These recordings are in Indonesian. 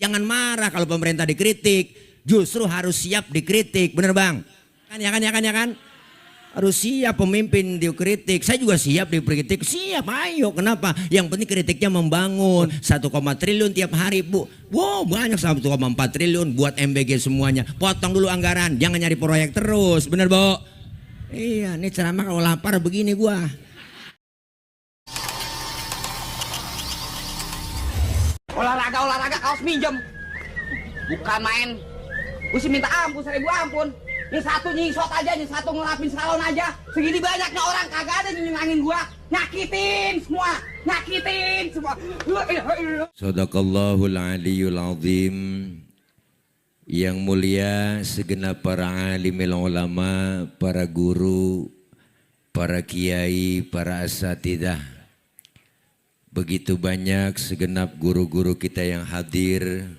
Jangan marah kalau pemerintah dikritik, justru harus siap dikritik, bener bang? Kan? Harus siap pemimpin dikritik. Saya juga siap dikritik, siap, ayo. Kenapa? Yang penting kritiknya membangun. 1, triliun tiap hari bu. Wow, banyak 1,4 triliun buat MBG semuanya. Potong dulu anggaran, jangan nyari proyek terus, bener bu? Iya, ini ceramah kalau lapar begini gua. Olahraga kaos minjem. Bukan main. Gue sih minta ampun, 1000 ampun. Yang satu nyisot aja, yang satu ngelapin salon aja. Segini banyaknya orang kagak ada nyenangin gua. Nyakitin semua. Shadaqallahul aliyul azim. Yang mulia segenap para alimil ulama, para guru, para kiai, para asatidzah. Begitu banyak segenap guru-guru kita yang hadir.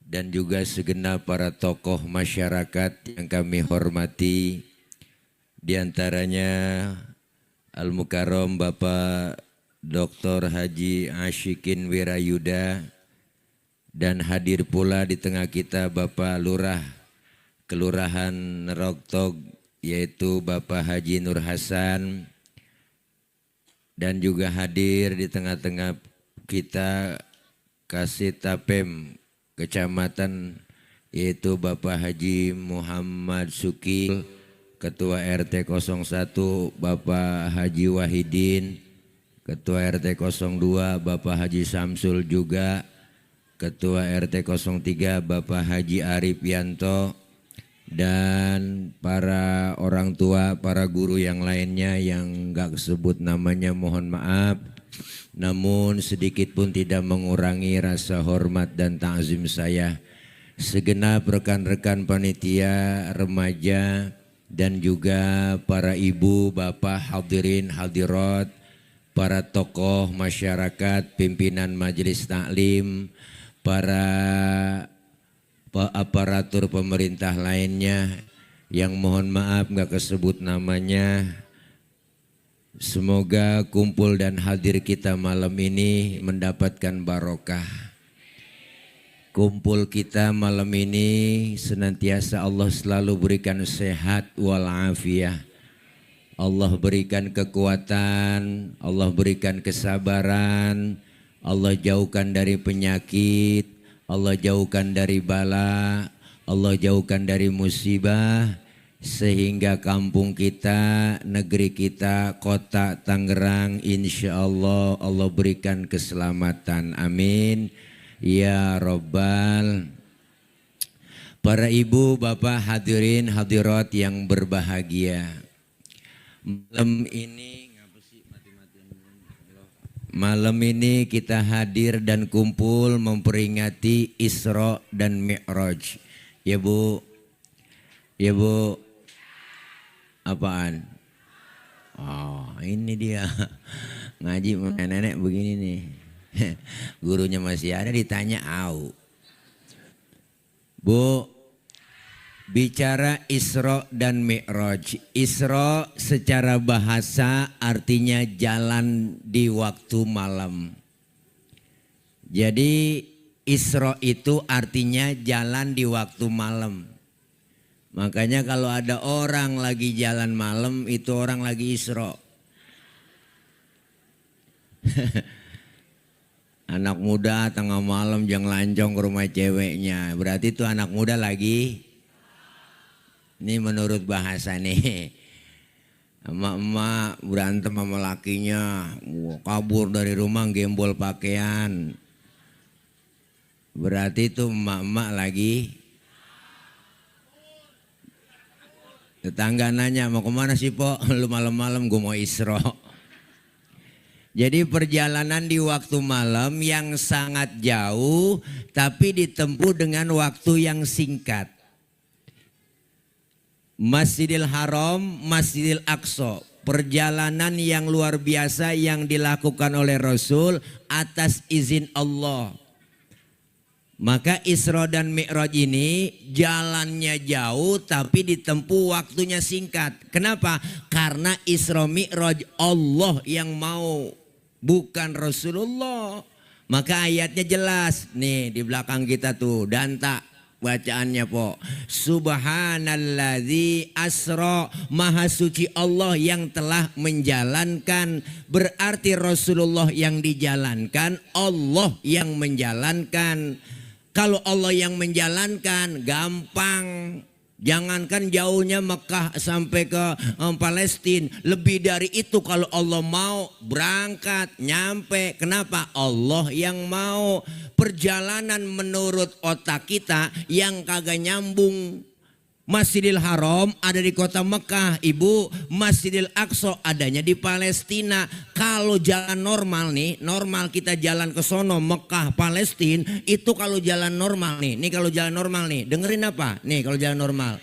Dan juga segenap para tokoh masyarakat yang kami hormati, diantaranya Al-Mukarram Bapak Dr. Haji Ashikin Wirayuda, dan hadir pula di tengah kita Bapak Lurah Kelurahan Neroktog yaitu Bapak Haji Nur Hasan, dan juga hadir di tengah-tengah kita Kasitapem Kecamatan yaitu Bapak Haji Muhammad Suki, Ketua RT 01 Bapak Haji Wahidin, Ketua RT 02 Bapak Haji Samsul juga, Ketua RT 03 Bapak Haji Arif Yanto, dan para orang tua, para guru yang lainnya yang enggak sebut namanya mohon maaf. Namun sedikit pun tidak mengurangi rasa hormat dan ta'zim saya. Segenap rekan-rekan panitia, remaja, dan juga para ibu, bapak, hadirin, hadirat, para tokoh masyarakat, pimpinan majelis taklim, para aparatur pemerintah lainnya yang mohon maaf nggak kesebut namanya. Semoga kumpul dan hadir kita malam ini mendapatkan barokah. Kumpul kita malam ini senantiasa Allah selalu berikan sehat walafiat. Allah berikan kekuatan, Allah berikan kesabaran, Allah jauhkan dari penyakit, Allah jauhkan dari bala, Allah jauhkan dari musibah. Sehingga kampung kita, negeri kita, kota Tangerang insya Allah Allah berikan keselamatan, amin ya robbal. Para ibu, bapak, hadirin, hadirat yang berbahagia, malam ini kita hadir dan kumpul memperingati Isra dan Mi'raj. Ya bu, ya bu. Apaan? Oh ini dia ngaji nenek begini nih. Gurunya masih ada ditanya au. Bu, bicara Isra dan Mi'raj. Isra secara bahasa artinya jalan di waktu malam. Jadi Isra itu artinya jalan di waktu malam. Makanya kalau ada orang lagi jalan malam itu orang lagi Isra. Anak muda tengah malam jangan lancong ke rumah ceweknya. Berarti itu anak muda lagi. Ini menurut bahasa nih. Emak-emak berantem sama lakinya. Kabur dari rumah gembol pakaian. Berarti itu emak-emak lagi. Tetangga nanya mau kemana sih po? Lu malam-malam gue mau Isra. Jadi perjalanan di waktu malam yang sangat jauh tapi ditempuh dengan waktu yang singkat. Masjidil Haram, Masjidil Aqsa, perjalanan yang luar biasa yang dilakukan oleh Rasul atas izin Allah. Maka Isra dan Mi'raj ini jalannya jauh tapi ditempuh waktunya singkat. Kenapa? Karena Isra Mi'raj Allah yang mau, bukan Rasulullah. Maka ayatnya jelas nih di belakang kita tuh, danta bacaannya po. Subhanalladzi asra, maha suci Allah yang telah menjalankan. Berarti Rasulullah yang dijalankan, Allah yang menjalankan. Kalau Allah yang menjalankan gampang. Jangankan jauhnya Mekah sampai ke Palestina, lebih dari itu kalau Allah mau berangkat nyampe. Kenapa? Allah yang mau. Perjalanan menurut otak kita yang kagak nyambung. Masjidil Haram ada di kota Mekah, ibu. Masjidil Aqsa adanya di Palestina. Kalau jalan normal nih, normal kita jalan ke sono Mekah, Palestina, itu kalau jalan normal nih. Nih kalau jalan normal nih, dengerin apa? Nih kalau jalan normal.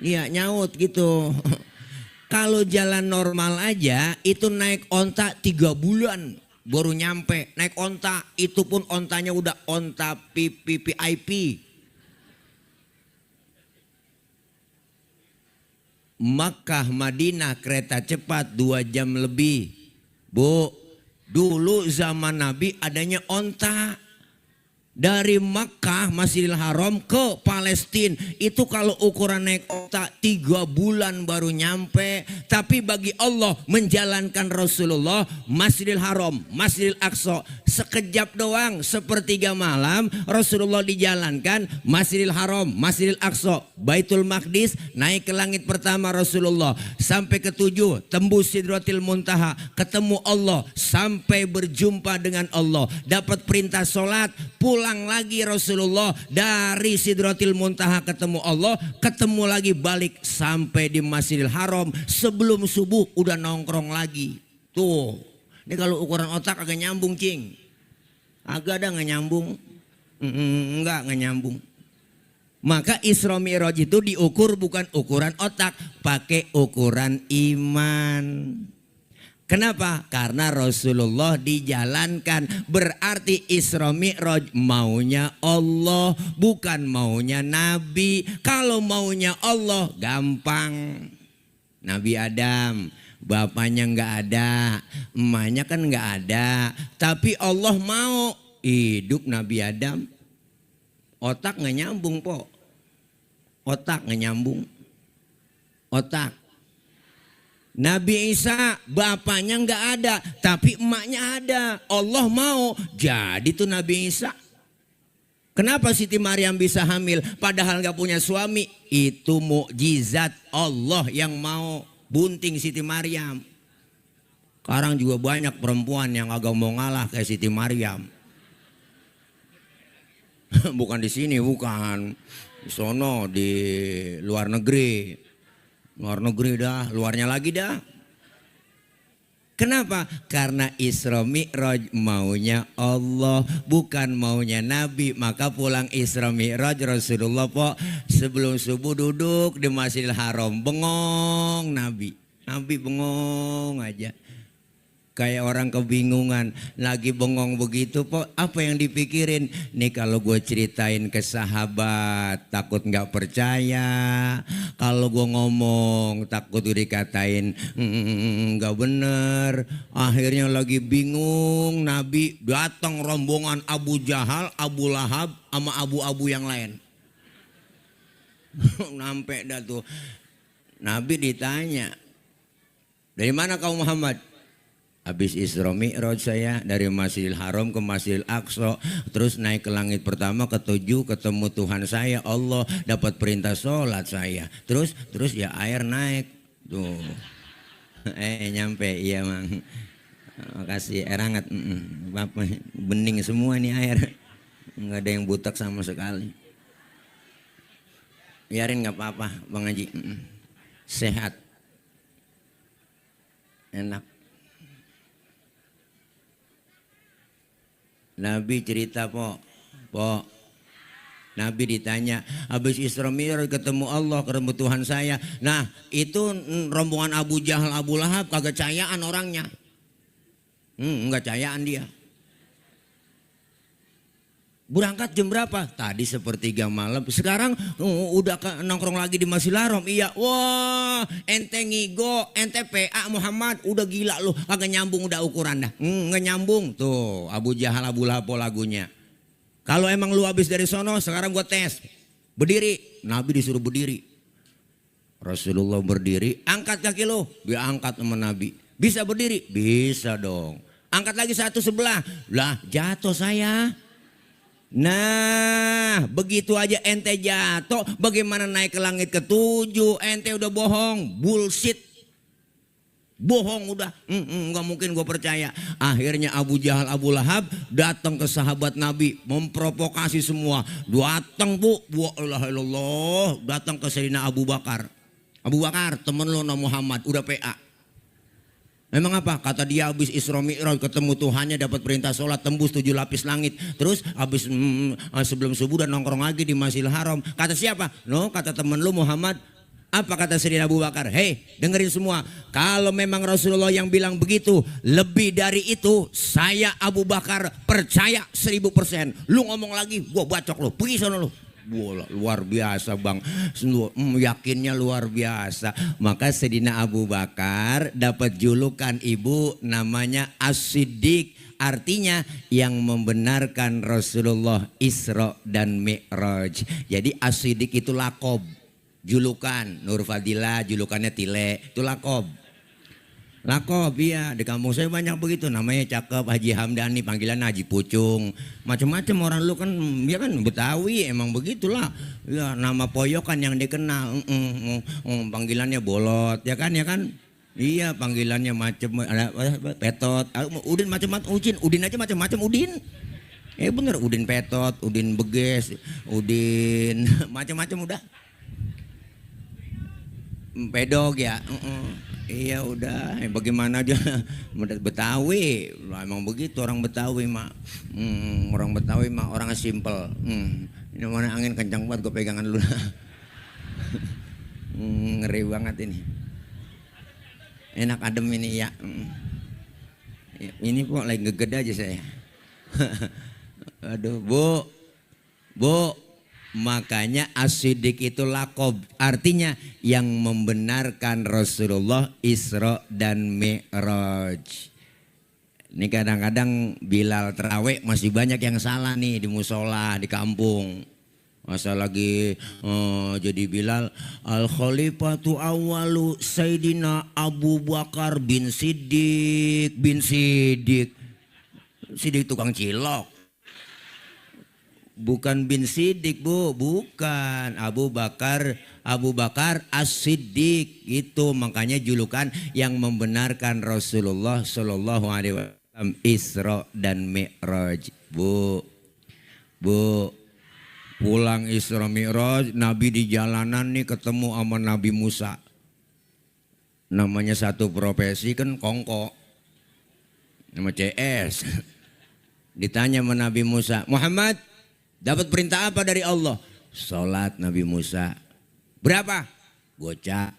Iya, nyaut gitu. Kalau jalan normal aja itu naik onta 3 bulan baru nyampe. Naik onta, itu pun ontanya udah onta VIP. Makkah Madinah kereta cepat 2 jam lebih. Bu, dulu zaman Nabi adanya onta. Dari Makkah Masjidil Haram ke Palestina itu kalau ukuran naik onta 3 bulan baru nyampe. Tapi bagi Allah menjalankan Rasulullah Masjidil Haram, Masjidil Aqsa sekejap doang, sepertiga malam Rasulullah dijalankan Masjidil Haram, Masjidil Aqsa, Baitul Maqdis, naik ke langit pertama Rasulullah sampai ke 7, tembus Sidratil Muntaha, ketemu Allah, sampai berjumpa dengan Allah, dapat perintah sholat, pulang lagi Rasulullah dari Sidratil Muntaha ketemu Allah, ketemu lagi balik sampai di Masjidil Haram sebelum subuh udah nongkrong lagi. Tuh, ini kalau ukuran otak agak nyambung cing, agak ada nggak nyambung, nggak nyambung. Maka Isra Mi'raj itu diukur bukan ukuran otak, pakai ukuran iman. Kenapa? Karena Rasulullah dijalankan. Berarti Isra Mi'raj maunya Allah, bukan maunya Nabi. Kalau maunya Allah gampang. Nabi Adam, bapaknya nggak ada, emaknya kan nggak ada. Tapi Allah mau hidup Nabi Adam. Otak nggak nyambung po. Otak nggak nyambung. Otak. Nabi Isa bapaknya nggak ada, tapi emaknya ada. Allah mau jadi tuh Nabi Isa. Kenapa Siti Maryam bisa hamil padahal nggak punya suami? Itu mukjizat Allah yang mau bunting Siti Maryam. Sekarang juga banyak perempuan yang agak mau ngalah kayak Siti Maryam. Bukan di sini, bukan. Di sono, di luar negeri. Luar negeri dah, luarnya lagi dah. Kenapa? Karena Isra Mi'raj maunya Allah, bukan maunya Nabi. Maka pulang Isra Mi'raj Rasulullah po, sebelum subuh duduk di Masjidil Haram, bengong Nabi. Nabi bengong aja. Kayak orang kebingungan, lagi bengong begitu po, apa yang dipikirin? Nih kalau gue ceritain ke sahabat takut nggak percaya, kalau gue ngomong takut dikatain nggak bener. Akhirnya lagi bingung, Nabi datang rombongan Abu Jahal, Abu Lahab, sama abu-abu yang lain. Nampak dah tuh. Nabi ditanya, dari mana kau Muhammad? Habis Isra Mi'raj saya dari Masjidil Haram ke Masjidil Aqsa, terus naik ke langit pertama ke 7, ketemu Tuhan saya Allah, dapat perintah sholat saya. Terus ya air naik tuh. Nyampe iya mang. Makasih air hangat. Bapak bening semua nih air. Nggak ada yang butak sama sekali. Biarin nggak apa-apa Bang Haji. Sehat. Enak. Nabi cerita po. Nabi ditanya, habis Isra Mi'raj ketemu Allah, ketemu Tuhan saya. Nah itu rombongan Abu Jahal, Abu Lahab kagak cayaan orangnya. Enggak cayaan dia. Berangkat jam berapa? Tadi sepertiga malam. Sekarang udah nongkrong lagi di Masjidil Haram. Iya. Wah, ente ngigo, ente PA Muhammad. Udah gila lu. Kagak nyambung udah ukuran dah. Nggak nyambung. Tuh, Abu Jahal Abu Lahab lagunya. Kalau emang lu habis dari sono, sekarang gua tes. Berdiri. Nabi disuruh berdiri. Rasulullah berdiri. Angkat kaki lu. Dia angkat sama Nabi. Bisa berdiri? Bisa dong. Angkat lagi satu sebelah. Lah, jatuh saya. Nah, begitu aja ente jatuh, bagaimana naik ke langit ketujuh? Ente udah bohong, bullshit. Bohong udah, nggak mungkin gue percaya. Akhirnya Abu Jahal Abu Lahab datang ke sahabat Nabi, memprovokasi semua. Datang bu, Allah, datang ke Sayyidina Abu Bakar. Abu Bakar, temen lo nama Muhammad, udah PA. Memang apa? Kata dia habis Isra Mi'raj ketemu Tuhannya, dapat perintah sholat tembus 7 lapis langit. Terus habis sebelum subuh dan nongkrong lagi di Masjidil Haram. Kata siapa? No, kata temen lu Muhammad. Apa kata Sayyidina Abu Bakar? Hei, dengerin semua. Kalau memang Rasulullah yang bilang begitu, lebih dari itu saya Abu Bakar percaya 1000%. Lu ngomong lagi, gua bacok lu. Pergi sana lu. Bola, luar biasa bang, yakinnya luar biasa. Maka Sayyidina Abu Bakar dapat julukan ibu namanya As-Siddiq, artinya yang membenarkan Rasulullah Isra dan Mi'raj. Jadi As-Siddiq itu lakob, julukan. Nur Fadilah julukannya Tile, itu lakob. Lakob, iya, di kampung saya banyak begitu, namanya cakep, Haji Hamdani, panggilan Haji Pucung, macam-macam orang lu kan, ya kan Betawi emang begitulah, ya nama poyokan yang dikenal, panggilannya Bolot, ya kan, iya panggilannya macam, ada Petot, Udin macam-macam, Udin aja macam-macam Udin, bener Udin Petot, Udin Beges, Udin macam-macam udah, pedog ya. Iya udah, bagaimana aja Betawi, emang begitu orang Betawi mak, orang Betawi mak orangnya simple. Ini mana angin kencang banget, gue pegangan dulu. Ngeri banget ini, enak adem ini ya. Ini kok lagi geged aja saya. Aduh bu. Makanya As-Siddiq itu lakob, artinya yang membenarkan Rasulullah Isra dan Mi'raj. Ini kadang-kadang Bilal terawih masih banyak yang salah nih di musola di kampung. Masa lagi jadi Bilal, Al-Khalifatu Awalu Sayyidina Abu Bakar bin Siddiq. Siddiq tukang cilok. Bukan bin Siddiq bu, bukan Abu Bakar As-Siddiq itu, makanya julukan yang membenarkan Rasulullah Shallallahu Alaihi Wasallam Isra dan Mi'raj. Bu, pulang Isra Mi'raj, Nabi di jalanan nih ketemu sama Nabi Musa. Namanya satu profesi kan kongko, nama CS. Ditanya sama Nabi Musa, Muhammad, dapat perintah apa dari Allah? Sholat Nabi Musa. Berapa? Gocap.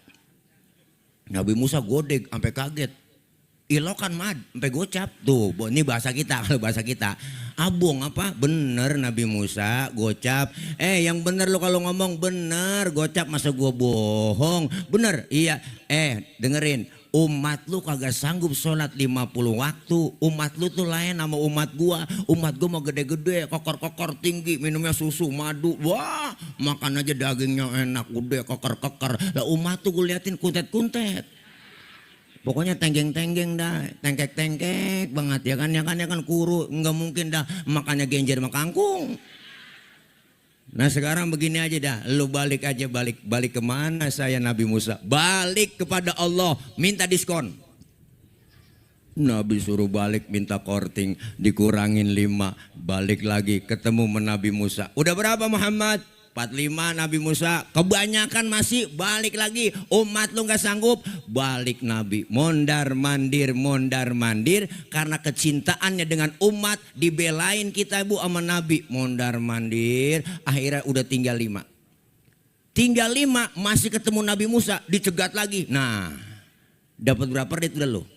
Nabi Musa godeg sampai kaget. Ilokan mad sampai gocap. Tuh, ini bahasa kita, kalau bahasa kita. Abong apa? Bener Nabi Musa gocap. Yang bener lo kalau ngomong bener, gocap masa gua bohong. Bener? Iya. Dengerin. Umat lu kagak sanggup sholat 50 waktu. Umat lu tuh lain sama umat gua. Umat gua mau gede-gede, kokor-kokor tinggi, minumnya susu, madu. Wah, makan aja dagingnya enak, gede, kokor-kokor. Lah umat tuh gue liatin kuntet-kuntet. Pokoknya tenggeng-tenggeng dah, tengkek-tengkek banget ya kan kuru. Nggak mungkin dah makannya genjer sama kangkung. Nah sekarang begini aja dah, lu balik kemana saya Nabi Musa? Balik kepada Allah, minta diskon. Nabi suruh balik minta korting, dikurangin 5, balik lagi ketemu Nabi Musa. Udah berapa Muhammad? 45 Nabi Musa, kebanyakan masih balik lagi. Umat lu gak sanggup, balik Nabi. Mondar mandir karena kecintaannya dengan umat, dibelain kita bu sama Nabi. Mondar mandir, akhirnya udah tinggal 5. Tinggal 5 masih ketemu Nabi Musa, dicegat lagi. Nah, dapat berapa rit udah lu?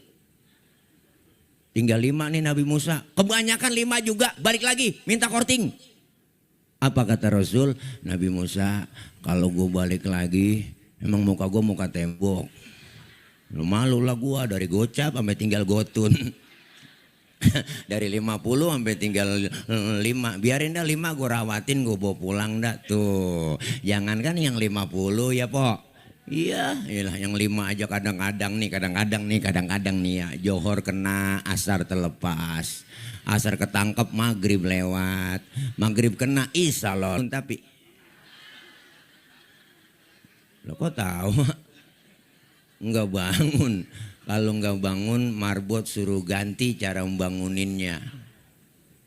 Tinggal 5 nih Nabi Musa. Kebanyakan 5 juga, balik lagi minta korting. Apa kata Rasul? Nabi Musa, kalau gue balik lagi, emang muka gue muka tembok. Lu malu lah gue dari gocap sampai tinggal gotun. Dari 50 sampai tinggal 5. Biarin dah 5 gue rawatin, gue bawa pulang dah tuh. Jangan kan yang 50 ya Pok. Iya, iyalah yang 5 aja kadang-kadang nih ya. Johor kena, asar terlepas. Asar ketangkep, maghrib lewat. Maghrib kena, isya loh. Tapi lo kok tahu? Enggak bangun. Kalau enggak bangun, marbot suruh ganti cara membanguninnya.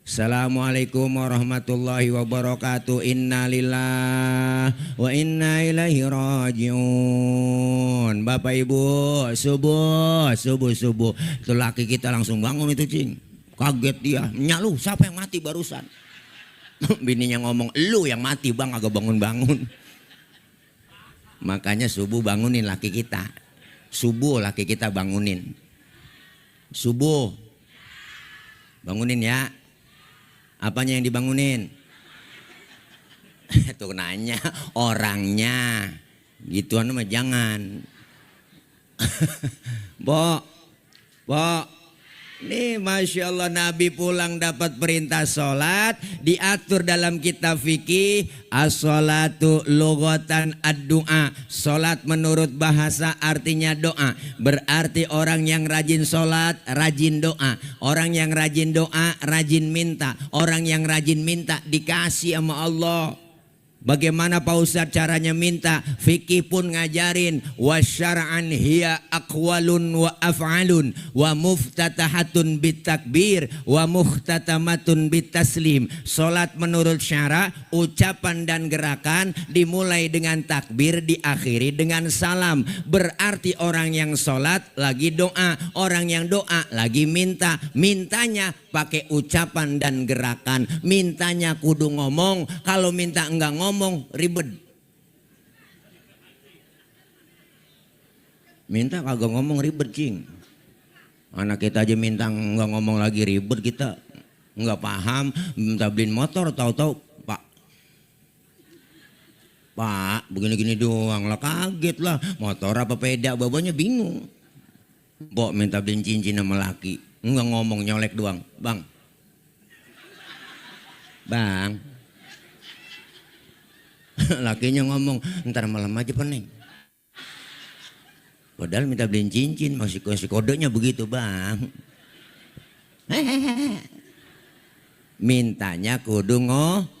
Assalamualaikum warahmatullahi wabarakatuh. Inna lillahi wa inna ilaihi rajiun. Bapak Ibu, subuh. Itu laki kita langsung bangun itu cing. Kaget dia. Nyalu, siapa yang mati barusan? Bininya ngomong, lu yang mati bang, agak bangun-bangun. Makanya subuh bangunin laki kita. Subuh laki kita bangunin. Subuh. Bangunin ya. Apanya yang dibangunin? Tuh nanya orangnya. Gituan mah jangan. Bo. Nih Masya Allah Nabi pulang dapat perintah sholat. Diatur dalam kitab fikih. As-sholatu lughatan ad-du'a. Sholat menurut bahasa artinya doa. Berarti orang yang rajin sholat rajin doa. Orang yang rajin doa rajin minta. Orang yang rajin minta dikasih sama Allah. Bagaimana Pak Ustadz caranya minta? Fikih pun ngajarin. Wa syar'an hiya aqwalun wa af'alun wa muftatahatun bitakbir wa muhtatamatun bitaslim. Salat menurut syara, ucapan dan gerakan dimulai dengan takbir, diakhiri dengan salam. Berarti orang yang salat lagi doa, orang yang doa lagi minta. Mintanya pakai ucapan dan gerakan. Mintanya kudu ngomong. Kalau minta enggak ngomong ribet. Minta kagak ngomong ribet cing. Anak kita aja minta nggak ngomong lagi ribet, kita nggak paham. Minta beliin motor tahu-tahu Pak begini-gini doang lah, kaget lah. Motor apa peda, babanya bingung. Bok minta beliin cincin sama laki, nggak ngomong, nyolek doang. Bang lakinya ngomong, ntar malam aja pening. Padahal minta beliin cincin, masih kodenya begitu bang. Mintanya kudu ngomong.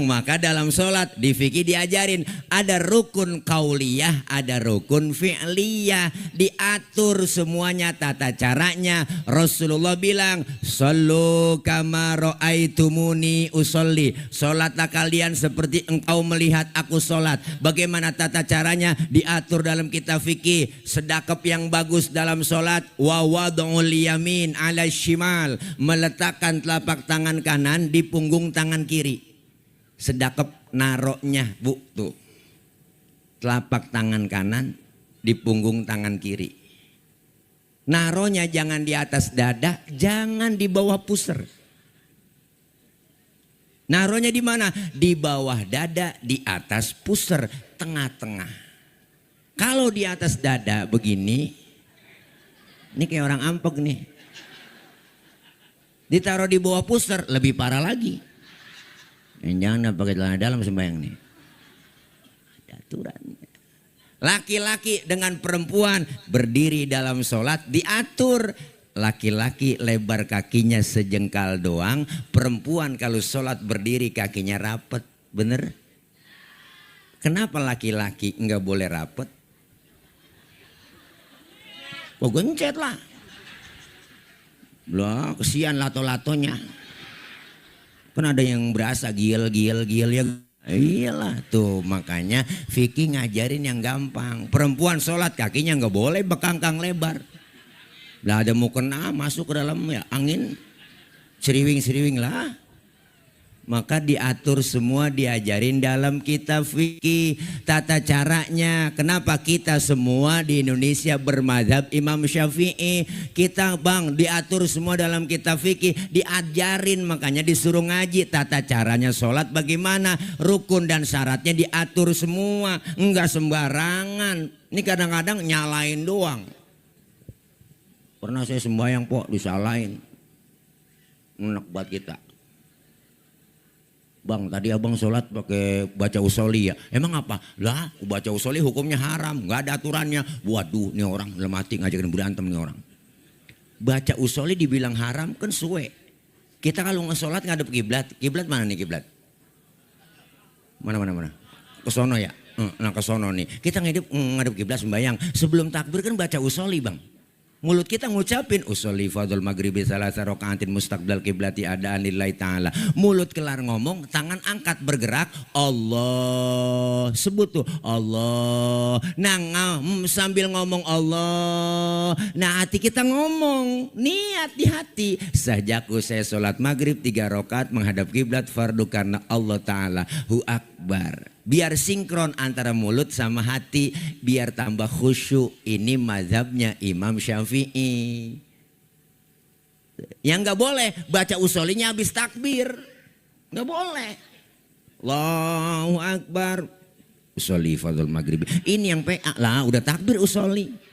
Maka dalam sholat di fikih diajarin ada rukun kauliyah, ada rukun fi'liyah. Diatur semuanya tata caranya. Rasulullah bilang, sallu kama ra'aitumuni usolli. Sholatlah kalian seperti engkau melihat aku sholat. Bagaimana tata caranya? Diatur dalam kitab fikih. Sedekap yang bagus dalam sholat. Wa wad'ul yamin ala shimal. Meletakkan telapak tangan kanan di punggung tangan kiri. Sedekap naroknya bu tuh, telapak tangan kanan di punggung tangan kiri. Naronya jangan di atas dada, jangan di bawah pusar. Naronya di mana? Di bawah dada, di atas pusar, tengah-tengah. Kalau di atas dada begini, ini kayak orang ampek nih. Ditaruh di bawah pusar lebih parah lagi. Jangan pakai celana dalam sembahyang nih. Ada aturannya. Laki-laki dengan perempuan berdiri dalam sholat diatur. Laki-laki lebar kakinya sejengkal doang. Perempuan kalau sholat berdiri kakinya rapet. Bener? Kenapa laki-laki nggak boleh rapet? Oh gencet lah. Loh kesian lato-latonya. Kan ada yang berasa gil ya. Iyalah tuh, makanya fikih ngajarin yang gampang. Perempuan sholat kakinya nggak boleh bekangkang lebar. Lah ada mau kena masuk ke dalam ya angin, seriwing lah. Maka diatur semua, diajarin dalam kitab fikih tata caranya. Kenapa kita semua di Indonesia bermadzhab Imam Syafi'i? Kita bang diatur semua dalam kitab fikih, diajarin, makanya disuruh ngaji tata caranya sholat bagaimana, rukun dan syaratnya diatur semua, enggak sembarangan. Ini kadang-kadang nyalain doang. Pernah saya sembahyang pok disalahin, enak buat kita. Bang, tadi abang sholat pakai baca usoli ya. Emang apa? Lah, baca usoli hukumnya haram, nggak ada aturannya. Waduh, nih orang udah mati ngajakin berantem nih orang. Baca usoli dibilang haram kan suwe. Kita kalau ngesolat ngadep kiblat, kiblat mana nih kiblat? Mana? Kesono ya. Nah kesono nih. Kita ngadep kiblat sembayang. Sebelum takbir kan baca usoli bang. Mulut kita ngucapin usolli fadhol maghribi salasa rakaatin mustaqbal kiblati adaan lillahi ta'ala. Mulut kelar ngomong, tangan angkat bergerak, Allah. Sebut tuh Allah. Nah sambil ngomong Allah, nah hati kita ngomong, niat di hati. Sejak saya sholat maghrib 3 rakaat menghadap kiblat fardu karena Allah Ta'ala hu akbar. Biar sinkron antara mulut sama hati, biar tambah khusyuk. Ini mazhabnya Imam Syafi'i. Yang nggak boleh baca usolinya habis takbir, nggak boleh. Allahu Akbar, usoli fadhol maghrib. Ini yang PA lah, udah takbir usoli.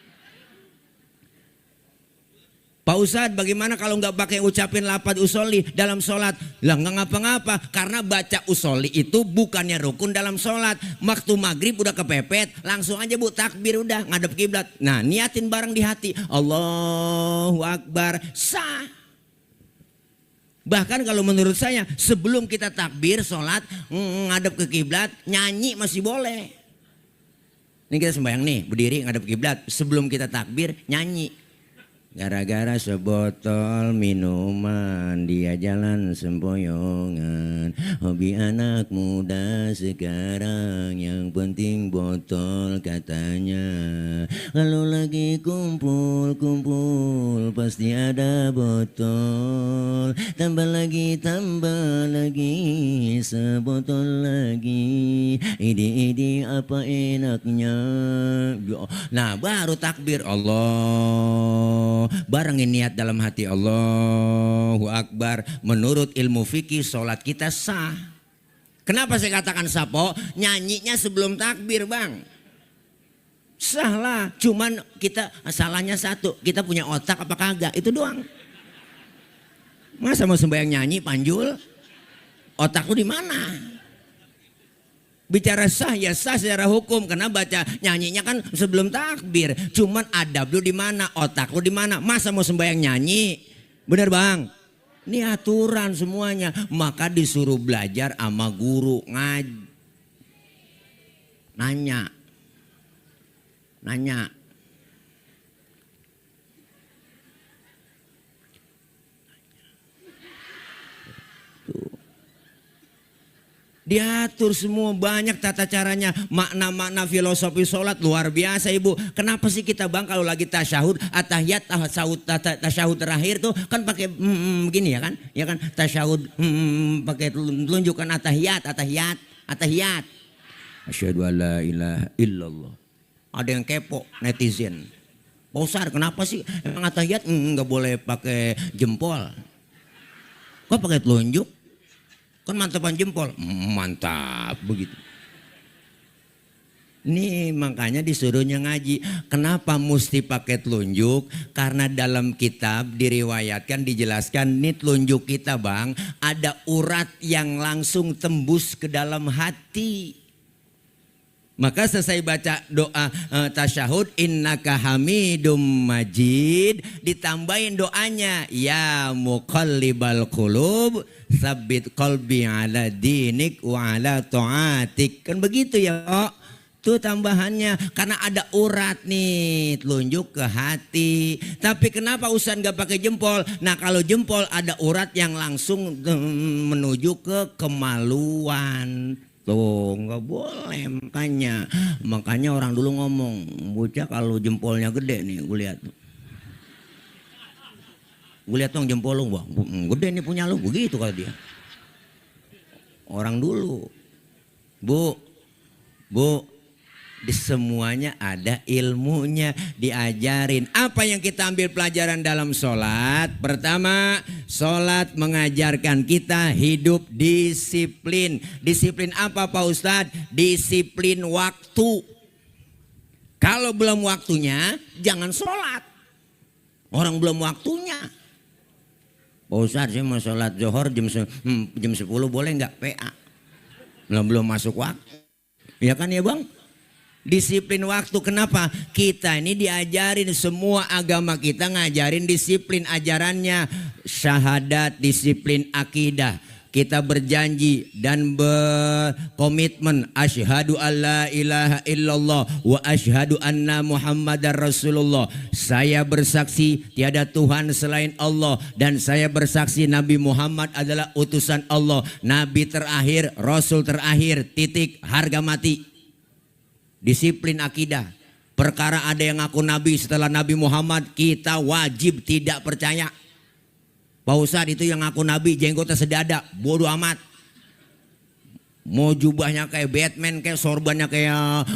Pak Ustadz, bagaimana kalau nggak pakai ucapin lafaz usoli dalam sholat? Lah nggak ngapa-ngapa, karena baca usoli itu bukannya rukun dalam sholat. Waktu maghrib udah kepepet, langsung aja bu takbir udah ngadep kiblat. Nah niatin bareng di hati, Allahu Akbar, sah. Bahkan kalau menurut saya sebelum kita takbir sholat ngadep ke kiblat, nyanyi masih boleh. Ini kita sembahyang nih, berdiri ngadep kiblat, sebelum kita takbir nyanyi. Gara-gara sebotol minuman dia jalan sempoyongan. Hobi anak muda sekarang yang penting botol katanya. Kalau lagi kumpul-kumpul pasti ada botol. Tambah lagi sebotol lagi. Idi apa enaknya. Nah baru takbir Allah. Barengin niat dalam hati Allahu Akbar. Menurut ilmu fikih sholat kita sah. Kenapa saya katakan sah po? Nyanyinya sebelum takbir bang. Sah lah. Cuman kita salahnya satu, kita punya otak apa kagak, itu doang. Masa mau sembahyang nyanyi panjul? Otak lu di mana? Bicara sah ya sah secara hukum, karena baca nyanyinya kan sebelum takbir. Cuman adab lu di mana, otak lu di mana? Masa mau sembahyang nyanyi? Bener bang? Ini aturan semuanya. Maka disuruh belajar sama guru nanya. Diatur semua, banyak tata caranya, makna-makna filosofi sholat luar biasa ibu. Kenapa sih kita bang kalau lagi tasyahud, atahiyat, tasyahud terakhir tuh kan pakai begini ya kan, tasyahud pakai telunjukan atahiyat. Asyhadu an la ilaha illallah. Ada yang kepo netizen. Posar, kenapa sih emang atahiyat nggak boleh pakai jempol? Kok pakai telunjuk? Kan mantapan jempol, mantap begitu. Ini makanya disuruhnya ngaji. Kenapa mesti pakai telunjuk? Karena dalam kitab diriwayatkan, dijelaskan nih telunjuk kita bang, ada urat yang langsung tembus ke dalam hati. Maka selesai baca doa tasyahud innaka hamidum majid, ditambahin doanya ya muqallibal qulub tsabbit qalbi ala dinik wa ala taatik. Kan begitu ya kok. Tuh tambahannya, karena ada urat nih telunjuk ke hati. Tapi kenapa Ustaz nggak pakai jempol? Nah kalau jempol ada urat yang langsung menuju ke kemaluan. Tuh nggak boleh, makanya orang dulu ngomong, bocah kalau jempolnya gede nih, gue lihat dong jempol lu, wah gede nih punya lu, begitu kalau dia. orang dulu. Bu, di semuanya ada ilmunya, diajarin. Apa yang kita ambil pelajaran dalam sholat? Pertama, sholat mengajarkan kita hidup disiplin. Disiplin apa Pak Ustadz? Disiplin waktu. Kalau belum waktunya, jangan sholat. Orang belum waktunya. Pak Ustadz, saya mau sholat zuhur jam 10 boleh nggak PA? Belum masuk waktu. Ya kan ya Bang? Disiplin waktu. Kenapa? Kita ini diajarin, semua agama kita ngajarin disiplin ajarannya. Syahadat, disiplin akidah. Kita berjanji dan berkomitmen asyhadu alla ilaha illallah wa asyhadu anna muhammadar rasulullah. Saya bersaksi tiada Tuhan selain Allah dan saya bersaksi Nabi Muhammad adalah utusan Allah, nabi terakhir, rasul terakhir, titik, harga mati. Disiplin akidah. Perkara ada yang ngaku nabi setelah Nabi Muhammad, kita wajib tidak percaya. Pak Ustadz itu yang ngaku nabi jenggotnya sedada, bodoh amat. Mau jubahnya kayak Batman, kayak sorbannya kayak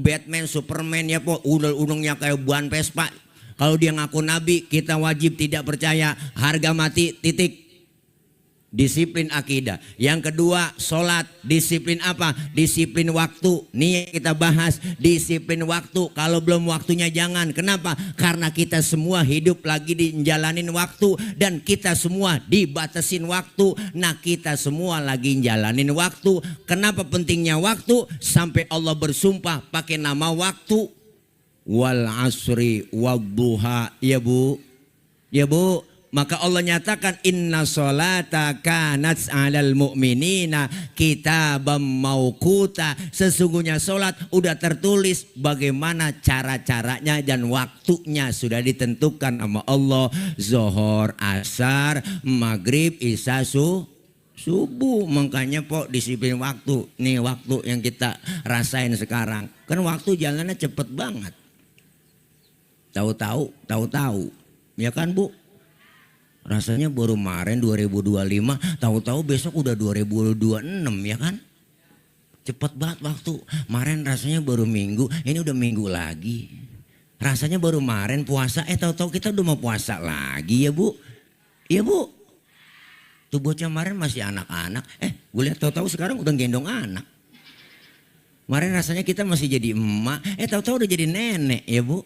Batman, Superman ya po, udang-udangnya kayak Buan Vespa. Kalau dia ngaku nabi, kita wajib tidak percaya, harga mati, titik. Disiplin akidah. Yang kedua, sholat. Disiplin apa? Disiplin waktu. Nih kita bahas disiplin waktu. Kalau belum waktunya jangan. Kenapa? Karena kita semua hidup lagi dijalanin waktu dan kita semua dibatasin waktu. Nah, kita semua lagi jalanin waktu. Kenapa pentingnya waktu? Sampai Allah bersumpah pakai nama waktu. Wal asri wadduha. Ya Bu. Ya Bu. Maka Allah nyatakan inna sholata kanat 'alal mu'minina kitabam mauquta. Sesungguhnya sholat udah tertulis bagaimana cara-caranya dan waktunya sudah ditentukan sama Allah. Zuhur, asar, maghrib, isya, subuh. Makanya po disiplin waktu. Nih waktu yang kita rasain sekarang. Kan waktu jalannya cepet banget. Tahu-tahu. Ya kan Bu? Rasanya baru kemarin 2025, tahu-tahu besok udah 2026 ya kan? Cepet banget waktu. Kemarin rasanya baru minggu, ini udah minggu lagi. Rasanya baru kemarin puasa, tahu-tahu kita udah mau puasa lagi ya Bu. Iya Bu. Tuh bocah kemarin masih anak-anak, gue lihat tahu-tahu sekarang udah gendong anak. Kemarin rasanya kita masih jadi emak, tahu-tahu udah jadi nenek ya Bu.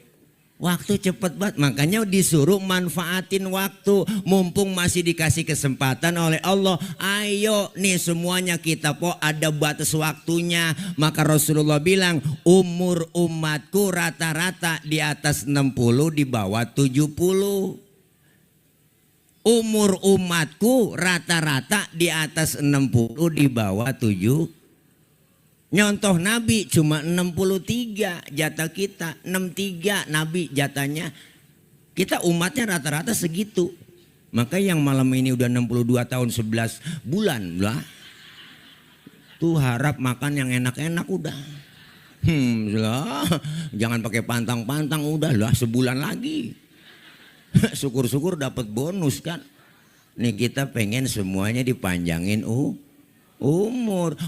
Waktu cepet banget, makanya disuruh manfaatin waktu. Mumpung masih dikasih kesempatan oleh Allah. Ayo nih semuanya kita po ada batas waktunya. Maka Rasulullah bilang umur umatku rata-rata di atas 60 di bawah 70. Umur umatku rata-rata di atas 60 di bawah 7. Nyontoh Nabi cuma 63 jatah kita, 63 Nabi jatahnya. Kita umatnya rata-rata segitu. Maka yang malam ini udah 62 tahun 11 bulan lah. Tuh harap makan yang enak-enak udah. Lah, jangan pakai pantang-pantang udah lah sebulan lagi. Syukur-syukur dapat bonus kan. Nih kita pengen semuanya dipanjangin umur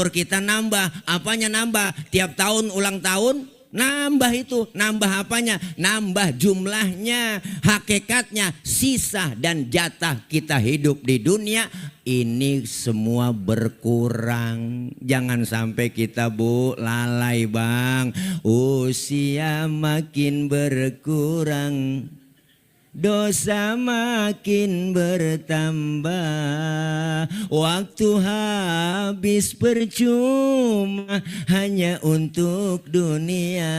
kita nambah. Apanya nambah? Tiap tahun ulang tahun nambah itu. Nambah apanya? Nambah jumlahnya. Hakikatnya sisa dan jatah kita hidup di dunia ini semua berkurang. Jangan sampai kita Bu lalai Bang. Usia makin berkurang, dosa makin bertambah, waktu habis percuma hanya untuk dunia.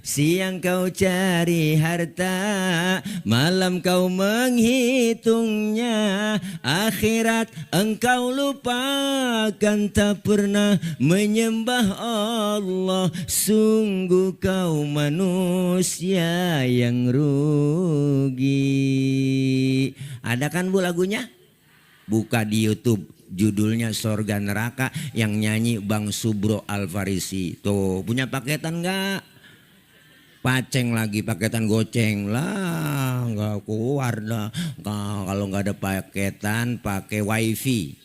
Siang kau cari harta, malam kau menghitungnya. Akhirat engkau lupakan, tak pernah menyembah Allah. Sungguh kau manusia yang rugi. Ada kan Bu lagunya? Buka di YouTube, judulnya Sorga Neraka, yang nyanyi Bang Subro Alfarisi. Tuh punya paketan nggak? Paceng lagi, paketan goceng lah, nggak keluar dah. Kalau nggak ada paketan pakai wifi.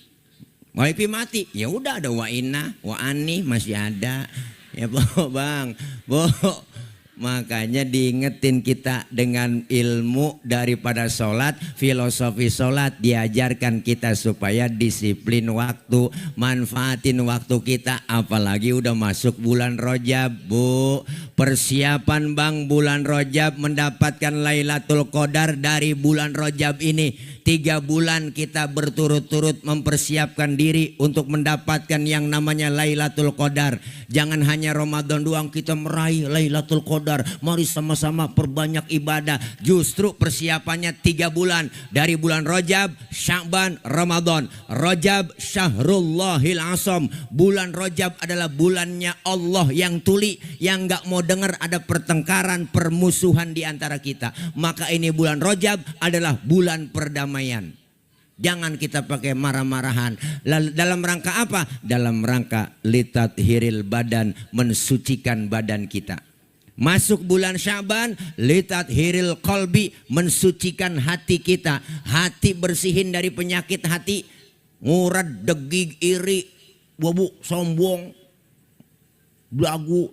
Wifi mati, ya udah ada wa inna, wa ani masih ada. Ya Bang, makanya diingetin kita dengan ilmu daripada sholat, filosofi sholat diajarkan kita supaya disiplin waktu, manfaatin waktu kita. Apalagi udah masuk bulan Rajab, Bu. Persiapan Bang bulan Rajab mendapatkan Lailatul Qadar dari bulan Rajab ini. 3 bulan kita berturut-turut mempersiapkan diri untuk mendapatkan yang namanya Lailatul Qadar. Jangan hanya Ramadan doang kita meraih Lailatul Qadar. Mari sama-sama perbanyak ibadah. Justru persiapannya 3 bulan. Dari bulan Rajab, Sya'ban, Ramadan. Rajab Syahrullahil Asam. Bulan Rajab adalah bulannya Allah yang tuli, yang gak mau dengar ada pertengkaran, permusuhan di antara kita. Maka ini bulan Rajab adalah bulan perdamaian. Jangan kita pakai marah-marahan. Dalam rangka apa? Dalam rangka litathiril badan, mensucikan badan kita. Masuk bulan Sya'ban, litathiril qalbi, mensucikan hati kita. Hati bersihin dari penyakit hati, ngurad, degig, iri, bobok, sombong, belagu,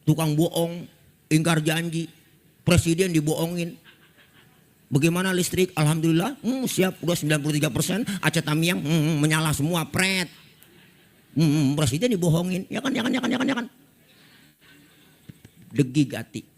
tukang bohong, ingkar janji, presiden dibohongin. Bagaimana listrik? Alhamdulillah, siap, udah 93%. Aceh Tamiang menyala semua, pret. Presiden dibohongin, ya kan. Degig hati.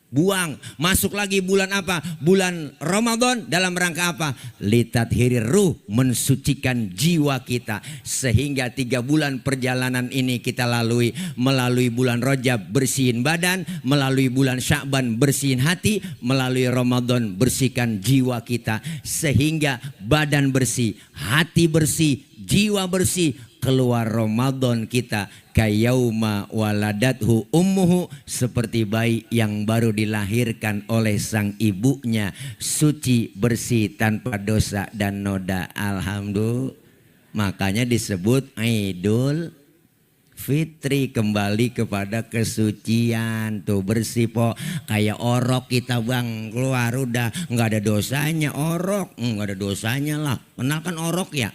Buang. Masuk lagi bulan apa? Bulan Ramadan. Dalam rangka apa? Litathiri ruh, mensucikan jiwa kita. Sehingga 3 bulan perjalanan ini kita lalui. Melalui bulan Rajab bersihin badan, melalui bulan Sya'ban bersihin hati, melalui Ramadan bersihkan jiwa kita. Sehingga badan bersih, hati bersih, jiwa bersih. Keluar Ramadan kita kayauma waladathu ummuhu, seperti bayi yang baru dilahirkan oleh sang ibunya, suci, bersih, tanpa dosa dan noda. Alhamdulillah. Makanya disebut Idul Fitri, kembali kepada kesucian. Tuh bersih po. Kayak orok kita Bang, keluar udah nggak ada dosanya. Orok nggak ada dosanya lah. Kenal kan orok ya?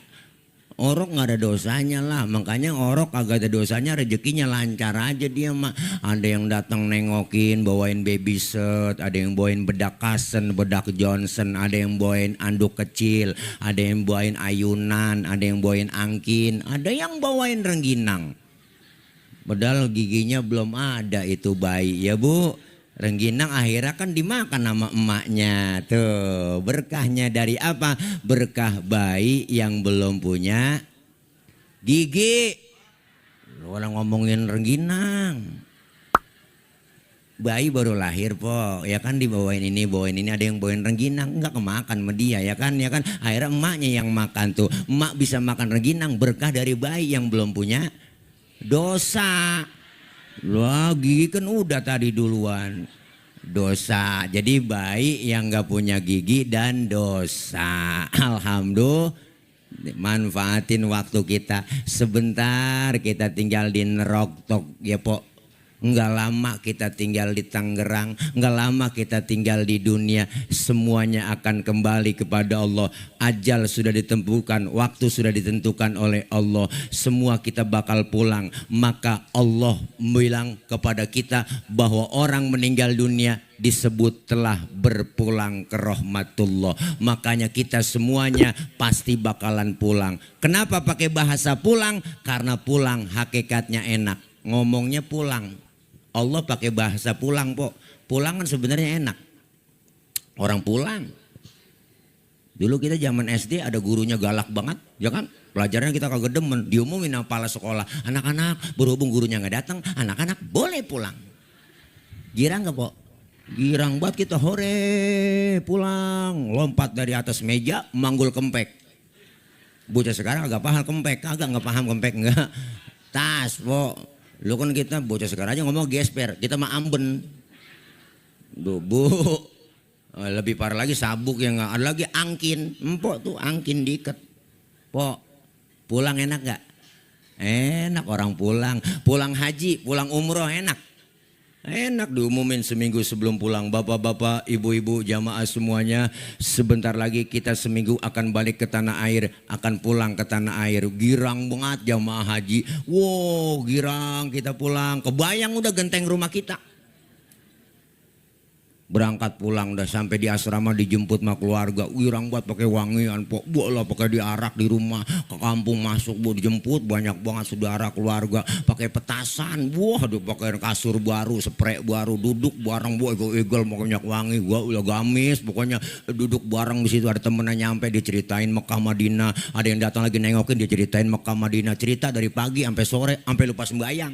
Orok nggak ada dosanya lah, makanya orok agak ada dosanya, rezekinya lancar aja dia mah. Ada yang datang nengokin, bawain baby set, ada yang bawain bedak Kasen, bedak Johnson, ada yang bawain anduk kecil, ada yang bawain ayunan, ada yang bawain angkin, ada yang bawain rengginang. Padahal giginya belum ada itu bayi ya Bu. Rengginang akhirnya kan dimakan sama emaknya. Tuh berkahnya dari apa? Berkah bayi yang belum punya gigi. Lu orang ngomongin rengginang. Bayi baru lahir po, ya kan dibawain ini, ada yang bawain rengginang, enggak kemakan sama dia ya kan. Akhirnya emaknya yang makan tuh. Emak bisa makan rengginang berkah dari bayi yang belum punya dosa. Wah gigi kan udah tadi duluan. Dosa. Jadi bayi yang gak punya gigi dan dosa. Alhamdulillah. Manfaatin waktu kita. Sebentar kita tinggal di Neroktok ya po. Enggak lama kita tinggal di Tangerang, enggak lama kita tinggal di dunia. Semuanya akan kembali kepada Allah. Ajal sudah ditentukan, waktu sudah ditentukan oleh Allah. Semua kita bakal pulang. Maka Allah bilang kepada kita bahwa orang meninggal dunia disebut telah berpulang ke rahmatullah. Makanya kita semuanya pasti bakalan pulang. Kenapa pakai bahasa pulang? Karena pulang hakikatnya enak. Ngomongnya pulang. Allah pakai bahasa pulang po. Pulang kan sebenarnya enak. Orang pulang. Dulu kita zaman SD ada gurunya galak banget, ya kan? Pelajarannya kita kagak demen, diumumin sama kepala sekolah. Anak-anak, berhubung gurunya nggak datang, anak-anak boleh pulang. Girang nggak po? Girang banget kita, hore pulang. Lompat dari atas meja, manggul kempek. Bocah sekarang agak paham kempek, agak nggak paham kempek nggak. Tas po. Lu kan kita bocah sekarang aja ngomong gesper, kita mah amben. Bu, lebih parah lagi sabuk yang nggak ada lagi angkin. Empok tuh angkin diikat. Po, pulang enak gak? Enak orang pulang. Pulang haji, pulang umroh enak. Enak diumumin seminggu sebelum pulang. Bapak-bapak, ibu-ibu, jamaah semuanya, sebentar lagi kita seminggu akan balik ke tanah air, akan pulang ke tanah air. Girang banget jamaah haji. Wow, girang kita pulang. Kebayang udah genteng rumah kita. Berangkat pulang udah sampai di asrama dijemput sama keluarga. Wirang buat pakai wangian, pok bola pakai diarak di rumah. Ke kampung masuk bu dijemput banyak banget saudara keluarga. Pakai petasan, wah pakai kasur baru, spray baru, duduk bareng bu egel minyak wangi. Gua udah gamis, pokoknya duduk bareng di situ. Ada temennya nyampe diceritain Mekah Madinah. Ada yang datang lagi nengokin dia ceritain Mekah Madinah. Cerita dari pagi sampai sore sampai lupa sembahyang.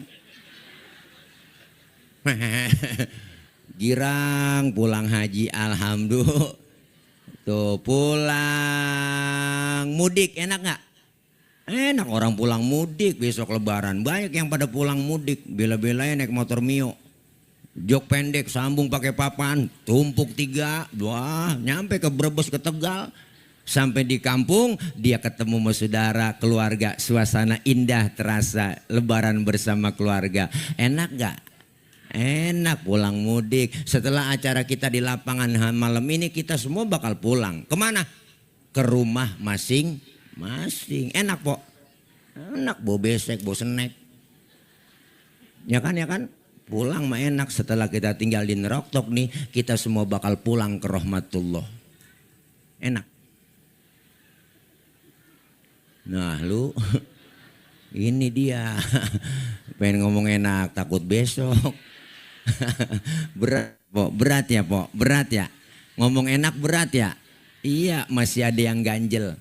Girang pulang haji, alhamdulillah. Tuh pulang mudik enak nggak? Enak orang pulang mudik besok lebaran. Banyak yang pada pulang mudik, bela-belanya naik motor Mio. Jok pendek sambung pakai papan, tumpuk 3, wah nyampe ke Brebes ke Tegal. Sampai di kampung dia ketemu sama saudara keluarga, suasana indah terasa lebaran bersama keluarga. Enak nggak? Enak pulang mudik. Setelah acara kita di lapangan malam ini kita semua bakal pulang. Kemana? Ke rumah masing-masing. Enak pok. Enak bawa besek, bawa snack. Ya kan ya kan? Pulang mah enak. Setelah kita tinggal di Neroktok nih, kita semua bakal pulang ke rahmatullah. Enak. Nah lu ini dia. Pengen ngomong enak takut besok. Berat ya pok, berat ya. Ngomong enak berat ya. Iya masih ada yang ganjel.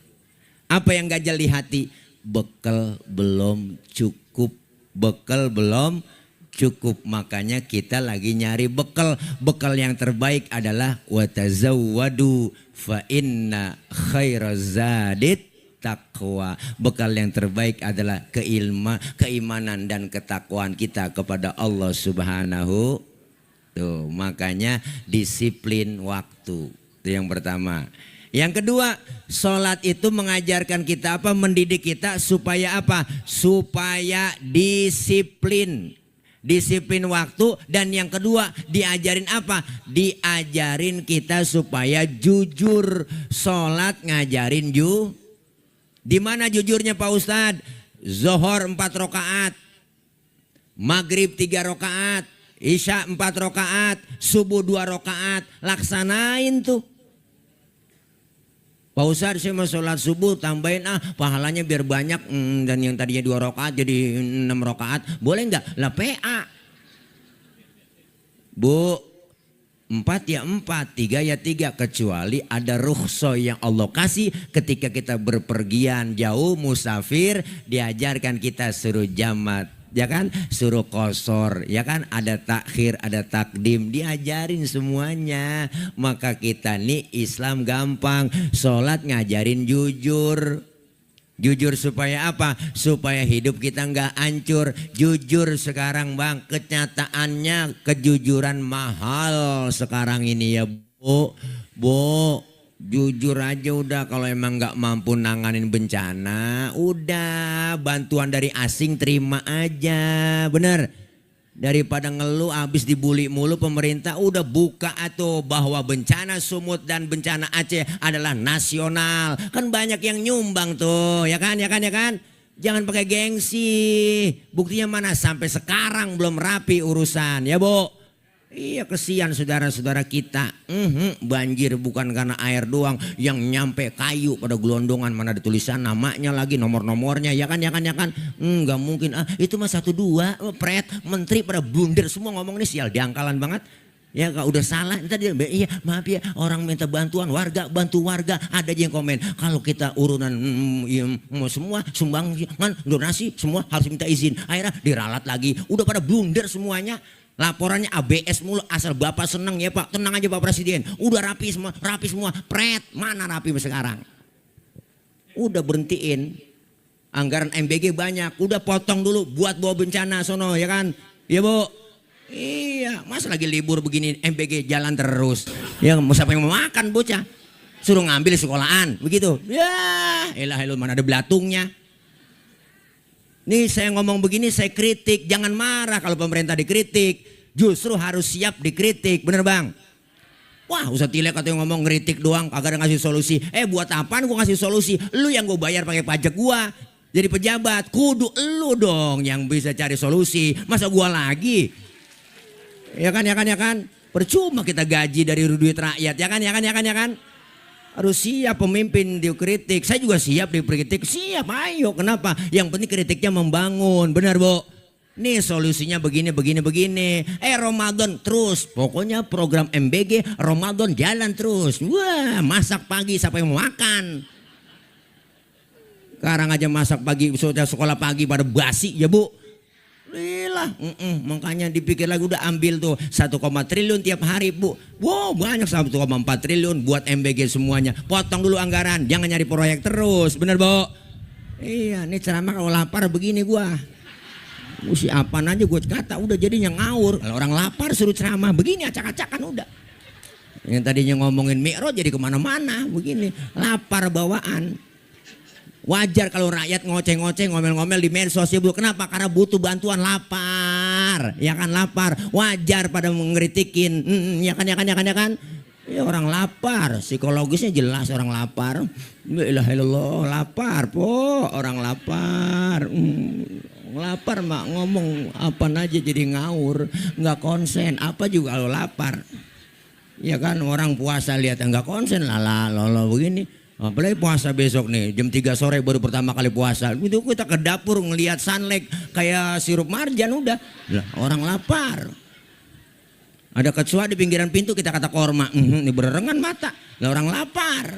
Apa yang ganjel di hati? Bekal belum cukup. Bekal belum cukup. Makanya kita lagi nyari bekal. Bekal yang terbaik adalah watazawwadu fa inna khairazadit takwa. Bekal yang terbaik adalah keimanan dan ketakwaan kita kepada Allah Subhanahu. Tuh, makanya disiplin waktu. Itu yang pertama. Yang kedua, sholat itu mengajarkan kita apa? Mendidik kita supaya apa? Supaya disiplin. Disiplin waktu. Dan yang kedua, diajarin apa? Diajarin kita supaya jujur. Sholat ngajarin Di mana jujurnya Pak Ustadz? Zohor 4 rakaat, Maghrib 3 rakaat, Isya 4 rakaat, Subuh 2 rakaat. Laksanain tuh. Pak Ustadz saya mau sholat subuh tambahin pahalanya biar banyak. Dan yang tadinya 2 rakaat jadi 6 rakaat. Boleh nggak? Lah PA. Bu. 4 ya 4, 3 ya 3, kecuali ada rukhsah yang Allah kasih ketika kita berpergian jauh musafir, diajarkan kita suruh jamat, ya kan, suruh qosor, ya kan, ada takhir, ada takdim, diajarin semuanya. Maka kita nih Islam gampang, sholat ngajarin jujur. Jujur supaya apa? Supaya hidup kita nggak hancur. Jujur sekarang bang, kenyataannya kejujuran mahal sekarang ini ya bu. Bu, jujur aja udah, kalau emang nggak mampu nanganin bencana, udah bantuan dari asing terima aja, bener. Daripada ngeluh habis dibully mulu pemerintah, udah buka atau bahwa bencana Sumut dan bencana Aceh adalah nasional. Kan banyak yang nyumbang tuh, ya kan, ya kan, ya kan. Jangan pakai gengsi. Buktinya mana? Sampai sekarang belum rapi urusan, ya bu. Iya kesian saudara-saudara kita. Banjir bukan karena air doang, yang nyampe kayu pada gelondongan, mana ada tulisan namanya lagi, nomor-nomornya, ya kan, ya kan, ya kan. Nggak mungkin itu mah 1 2 pret, menteri pada blunder semua ngomong ini, sial diangkalan banget. Ya kalau udah salah tadi, iya maaf ya, orang minta bantuan warga, bantu warga, ada aja yang komen kalau kita urunan semua sumbangan donasi semua harus minta izin, akhirnya diralat lagi, udah pada blunder semuanya. Laporannya ABS mulu, asal Bapak seneng ya Pak, tenang aja Pak Presiden, udah rapi semua, pret, mana rapi sekarang. Udah berhentiin, anggaran MBG banyak, udah potong dulu buat bawa bencana sono, ya kan, ya bu. Iya, mas lagi libur begini MBG jalan terus, ya siapa yang mau makan bocah, suruh ngambil sekolahan, begitu, ya elah mana ada belatungnya. Nih saya ngomong begini saya kritik, jangan marah kalau pemerintah dikritik. justru harus siap dikritik, bener bang? Wah Ustadz Tilek katanya ngomong ngeritik doang, kagak ada ngasih solusi. Buat apaan gua ngasih solusi? Lu yang gua bayar pakai pajak gua. Jadi pejabat, kudu lu dong yang bisa cari solusi. Masa gua lagi? Ya kan? Percuma kita gaji dari duit rakyat, ya kan? Harus siap pemimpin dikritik. Saya juga siap dikritik, siap ayo. Kenapa? Yang penting kritiknya membangun, benar Bu? Nih solusinya begini. Ramadan terus. Pokoknya program MBG Ramadan jalan terus. Wah masak pagi siapa yang mau makan. Sekarang aja masak pagi, sekolah pagi pada basi ya Bu. Lilah, makanya dipikir lagi udah ambil tuh 1, triliun tiap hari Bu. Wow banyak 1,4 triliun buat MBG semuanya. Potong dulu anggaran, jangan nyari proyek terus, bener Bu? Iya, ini ceramah kalau lapar begini gua. Mesti apaan aja gue kata udah jadinya ngawur. Kalau orang lapar suruh ceramah begini acak-acakan udah. Yang tadinya ngomongin Mi'raj jadi kemana-mana begini. Lapar bawaan. Wajar kalau rakyat ngoceh-ngoceh ngomel-ngomel di medsos ya Bu. Kenapa? Karena butuh bantuan, lapar. Ya kan lapar. Wajar pada mengkritikin. Ya kan. Ya orang lapar. Psikologisnya jelas orang lapar. La ilaha illallah, lapar po. Orang lapar. Lapar mak ngomong apa aja jadi ngawur, nggak konsen, apa juga kalau lapar. Ya kan orang puasa lihat nggak konsen lolo begini. Apalagi puasa besok nih jam 3 sore baru pertama kali puasa. Itu kita ke dapur ngelihat sunlight kayak sirup marjan udah. Lah, orang lapar. Ada kecoa di pinggiran pintu kita kata korma. Ini berengan mata. Lah orang lapar.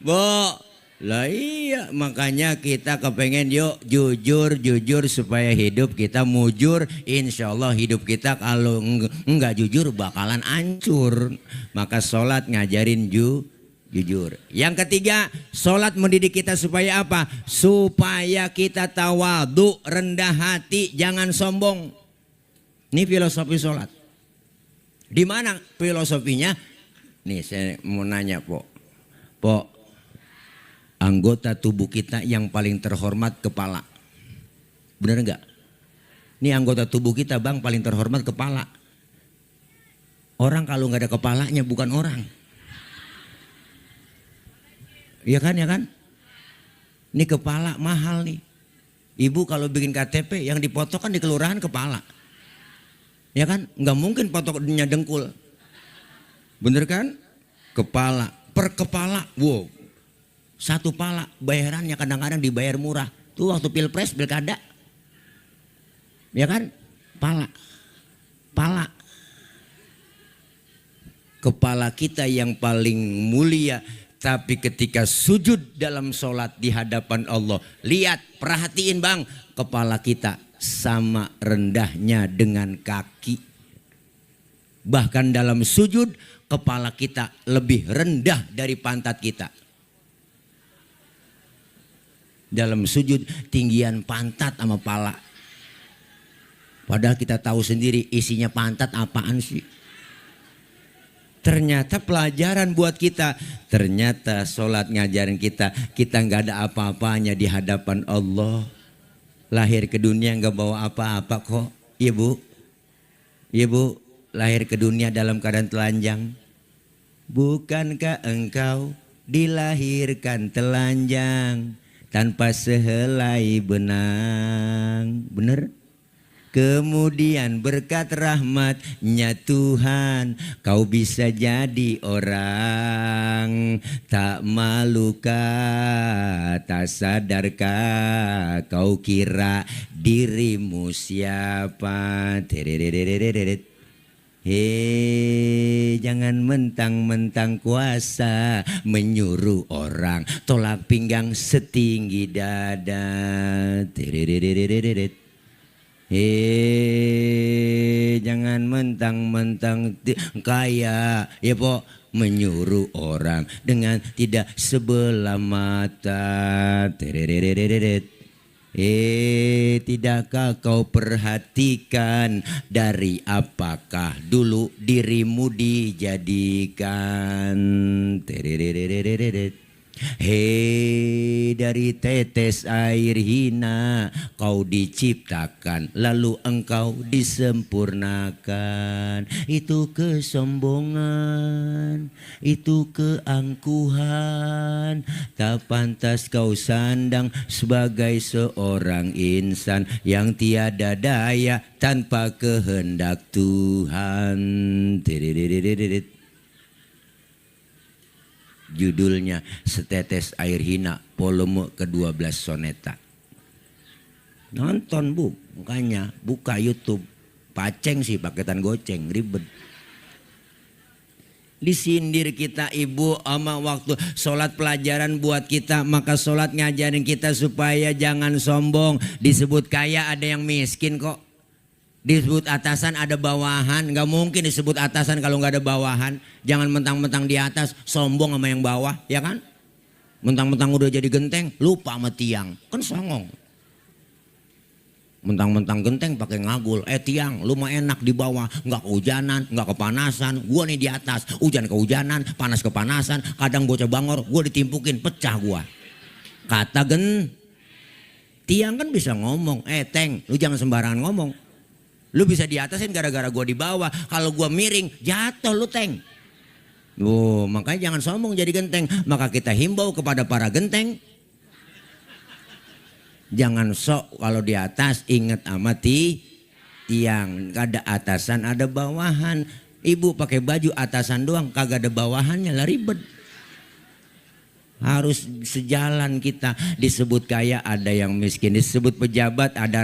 Bo. Lah iya makanya kita kepengen yuk jujur supaya hidup kita mujur. Insya Allah hidup kita kalau enggak jujur bakalan hancur. Maka sholat ngajarin jujur. Yang ketiga sholat mendidik kita supaya apa? Supaya kita tawadu, rendah hati, jangan sombong. Ini filosofi sholat. Di mana filosofinya? Nih saya mau nanya Po. Anggota tubuh kita yang paling terhormat kepala. Benar enggak? Ini anggota tubuh kita bang paling terhormat kepala. Orang kalau nggak ada kepalanya bukan orang. Iya kan? Ini kepala mahal nih. Ibu kalau bikin KTP yang dipotong kan di kelurahan kepala. Ya kan? Nggak mungkin potongnya dengkul. Bener kan? Kepala. Per kepala. Wow. Satu pala bayarannya kadang-kadang dibayar murah. Tuh waktu pilpres pilkada. Ya kan? Pala. Kepala kita yang paling mulia. Tapi ketika sujud dalam sholat di hadapan Allah. Lihat, perhatiin bang. Kepala kita sama rendahnya dengan kaki. Bahkan dalam sujud kepala kita lebih rendah dari pantat kita. Dalam sujud tinggian pantat sama pala. Padahal kita tahu sendiri isinya pantat apaan sih. Ternyata pelajaran buat kita. Ternyata sholat ngajarin kita. Kita nggak ada apa-apanya di hadapan Allah. Lahir ke dunia nggak bawa apa-apa kok. Iya Bu. Lahir ke dunia dalam keadaan telanjang. Bukankah engkau dilahirkan telanjang? Tanpa sehelai benang. Bener? Kemudian berkat rahmatnya Tuhan kau bisa jadi orang. Tak malukah, tak sadarkah kau kira dirimu siapa? Hei, jangan mentang-mentang kuasa menyuruh orang tolak pinggang setinggi dada. Hei, jangan mentang-mentang kaya ya Po menyuruh orang dengan tidak sebelah mata. Tidakkah kau perhatikan dari apakah dulu dirimu dijadikan? Hei, dari tetes air hina kau diciptakan, lalu engkau disempurnakan. Itu kesombongan, itu keangkuhan, tak pantas kau sandang sebagai seorang insan yang tiada daya tanpa kehendak Tuhan. Tididididididid. Judulnya Setetes Air Hina, volume ke-12 soneta. Nonton bu, makanya buka YouTube. Paceng sih paketan goceng, ribet. Disindir kita ibu sama waktu sholat pelajaran buat kita, maka sholat ngajarin kita supaya jangan sombong. Disebut kaya ada yang miskin kok. Disebut atasan ada bawahan, nggak mungkin disebut atasan kalau nggak ada bawahan. Jangan mentang-mentang di atas sombong sama yang bawah, ya kan? Mentang-mentang udah jadi genteng, lupa sama tiang, kan songong. Mentang-mentang genteng pakai ngagul, tiang, lu mah enak di bawah, nggak kehujanan, nggak kepanasan. Gua nih di atas, hujan kehujanan, panas kepanasan. Kadang bocah bangor, gua ditimpukin, pecah gua. Kata tiang kan bisa ngomong, Teng, lu jangan sembarangan ngomong. Lu bisa di atasin gara-gara gua di bawah. Kalau gua miring, jatuh lu Teng. Makanya jangan sombong jadi genteng. Maka kita himbau kepada para genteng, jangan sok kalau di atas, ingat sama tiang. Ada atasan, ada bawahan. Ibu pakai baju atasan doang, kagak ada bawahannya lah, ribet. Harus sejalan kita. Disebut kaya ada yang miskin, disebut pejabat ada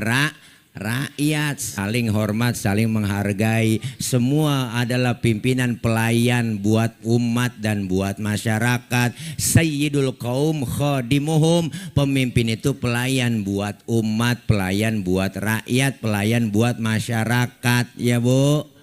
rakyat, saling hormat, saling menghargai. Semua adalah pimpinan pelayan buat umat dan buat masyarakat. Sayyidul qaum khadimuhum, pemimpin itu pelayan buat umat, pelayan buat rakyat, pelayan buat masyarakat, ya bu.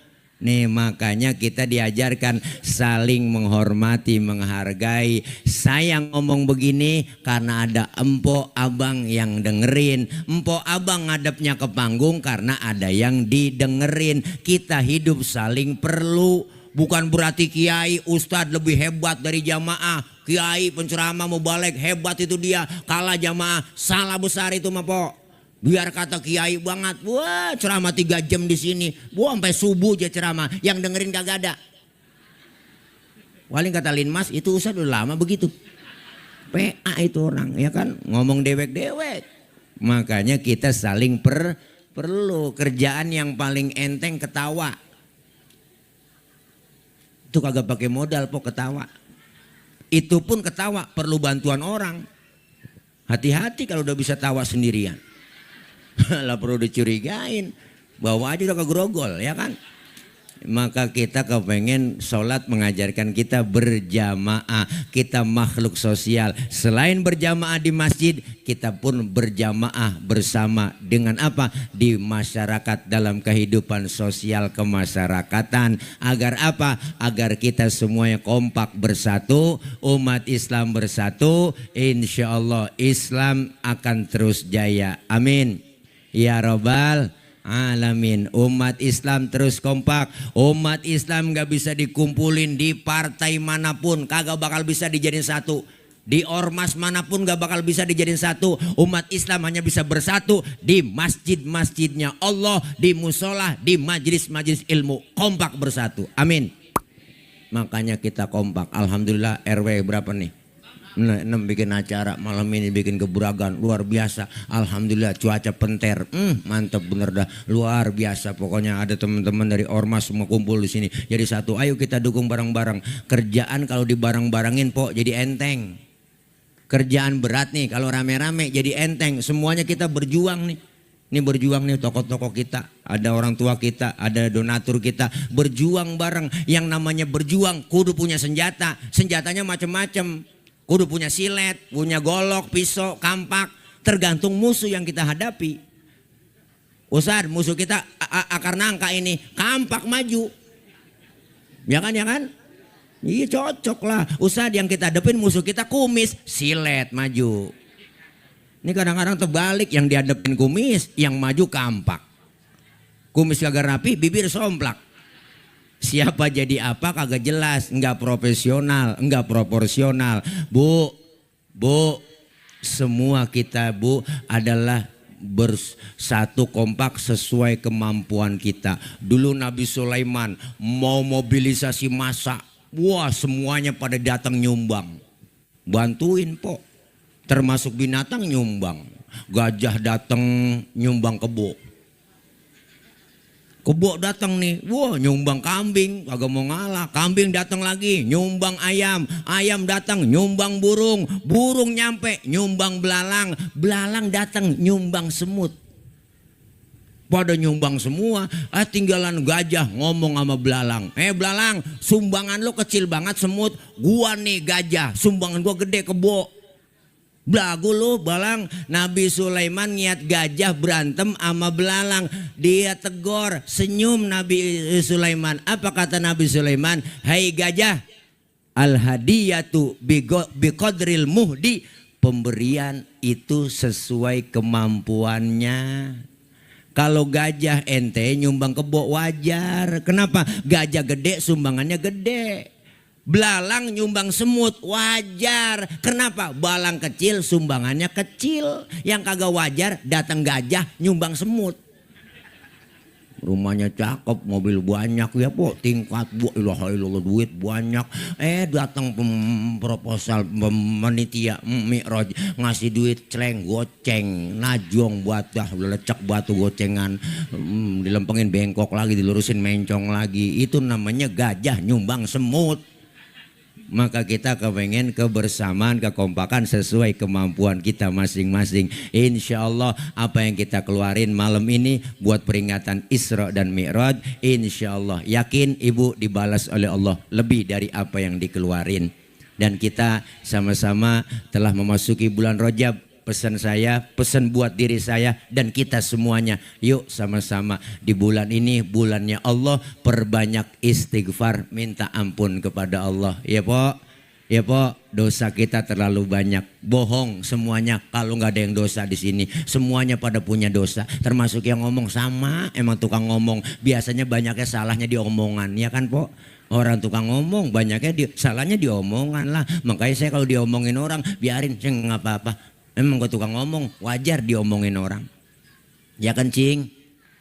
Nih makanya kita diajarkan saling menghormati, menghargai. Saya ngomong begini karena ada empok abang yang dengerin. Empok abang ngadepnya ke panggung karena ada yang didengerin. Kita hidup saling perlu. Bukan berarti kiai ustadz lebih hebat dari jamaah. Kiai penceramah mau balik hebat itu dia, kalah jamaah. Salah besar itu mah pok. Biar kata kiai banget, wah ceramah 3 jam di sini, wah sampai subuh aja ceramah, yang dengerin kagak ada. Paling kata Linmas itu ustadz udah lama begitu. PA itu orang, ya kan, ngomong dewek-dewek. Makanya kita saling perlu. Kerjaan yang paling enteng ketawa. Itu kagak pakai modal pok ketawa. Itu pun ketawa perlu bantuan orang. Hati-hati kalau udah bisa tawa sendirian. Lah perlu dicurigain, bawa aja udah ke grogol, ya kan. Maka kita kepengen sholat mengajarkan kita berjamaah. Kita makhluk sosial. Selain berjamaah di masjid, kita pun berjamaah bersama dengan apa? Di masyarakat, dalam kehidupan sosial kemasyarakatan. Agar apa? Agar kita semuanya kompak bersatu, umat Islam bersatu. Insya Allah Islam akan terus jaya. Amin. Ya Rabbal Alamin. Umat Islam terus kompak. Umat Islam gak bisa dikumpulin di partai manapun, kagak bakal bisa dijadiin satu. Di ormas manapun gak bakal bisa dijadiin satu. Umat Islam hanya bisa bersatu di masjid-masjidnya Allah, di musola, di majelis-majelis ilmu. Kompak bersatu. Amin. Makanya kita kompak. Alhamdulillah RW berapa nih? 6 bikin acara, malam ini bikin gebragan luar biasa. Alhamdulillah cuaca penter, mantap bener dah, luar biasa. Pokoknya ada teman-teman dari ormas semua kumpul di sini. Jadi satu, ayo kita dukung bareng-bareng. Kerjaan kalau dibareng-barengin pok jadi enteng. Kerjaan berat nih kalau rame-rame jadi enteng. Semuanya kita berjuang nih. Ini berjuang nih tokoh-tokoh kita, ada orang tua kita, ada donatur kita, berjuang bareng. Yang namanya berjuang kudu punya senjata, senjatanya macam-macam. Kudu punya silet, punya golok, pisau, kampak. Tergantung musuh yang kita hadapi. Ustadz, musuh kita akar nangka ini, kampak maju. Ya kan, ya kan? Iya cocok lah. Ustadz yang kita hadapin musuh kita kumis, silet maju. Ini kadang-kadang terbalik, yang dihadapin kumis, yang maju kampak. Kumis kagak rapi, bibir somplak. Siapa jadi apa kagak jelas, enggak profesional, enggak proporsional. Bu, Bu, semua kita Bu adalah bersatu kompak sesuai kemampuan kita. Dulu Nabi Sulaiman mau mobilisasi massa, wah semuanya pada datang nyumbang. Bantuin po, termasuk binatang nyumbang. Gajah datang nyumbang kebo. Kebo datang nih, wah nyumbang kambing, kagak mau ngalah. Kambing datang lagi, nyumbang ayam. Ayam datang, nyumbang burung. Burung nyampe, nyumbang belalang. Belalang datang, nyumbang semut. Pada nyumbang semua, tinggalan gajah ngomong sama belalang. Belalang, sumbangan lo kecil banget semut. Gua nih gajah, sumbangan gua gede kebo. Belagu lu belalang. Nabi Sulaiman niat gajah berantem sama belalang. Dia tegur, senyum Nabi Sulaiman. Apa kata Nabi Sulaiman? Hai gajah, al hadiyatu biqadril muhdi. Pemberian itu sesuai kemampuannya. Kalau gajah ente nyumbang kebo wajar. Kenapa? Gajah gede sumbangannya gede. Belalang nyumbang semut wajar. Kenapa? Belalang kecil sumbangannya kecil. Yang kagak wajar datang gajah nyumbang semut. Rumahnya cakep, mobil banyak ya po, tingkat bu, ilaha illallah duit banyak. Datang proposal panitia Mi'raj ngasih duit celeng goceng, najong buat lecek batu gocengan, dilempengin bengkok lagi, dilurusin mencong lagi. Itu namanya gajah nyumbang semut. Maka kita kepengen kebersamaan, kekompakan sesuai kemampuan kita masing-masing. Insya Allah apa yang kita keluarin malam ini buat peringatan Isra dan Mi'raj, insya Allah yakin ibu dibalas oleh Allah lebih dari apa yang dikeluarin. Dan kita sama-sama telah memasuki bulan Rajab. Pesan saya, pesan buat diri saya dan kita semuanya. Yuk sama-sama di bulan ini, bulannya Allah, perbanyak istighfar, minta ampun kepada Allah. Ya po, ya po, dosa kita terlalu banyak. Bohong semuanya kalau nggak ada yang dosa di sini. Semuanya pada punya dosa. Termasuk yang ngomong sama, emang tukang ngomong. Biasanya banyaknya salahnya di omongan, ya kan po? Orang tukang ngomong banyaknya salahnya di omongan lah. Makanya saya kalau diomongin orang biarin, saya nggak apa-apa. Emang gue tukang ngomong, wajar diomongin orang. Ya kan cing?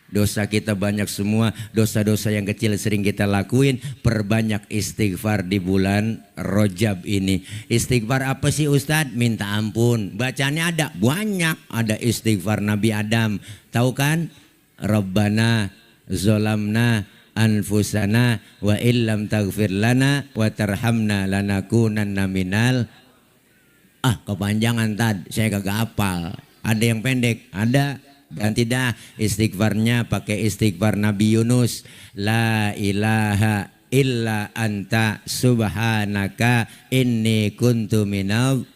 Dosa kita banyak semua, dosa-dosa yang kecil sering kita lakuin. Perbanyak istighfar di bulan Rajab ini. Istighfar apa sih Ustadz? Minta ampun. Bacanya ada, banyak. Ada istighfar Nabi Adam. Tahu kan? Rabbana zolamna anfusana wa illam taghfir lana wa tarhamna lanakunanna minal. Kepanjangan tad, saya kagak hafal. Ada yang pendek, ada. Dan tidak, istighfarnya pakai istighfar Nabi Yunus. La ilaha illa anta subhanaka inni kuntu minal.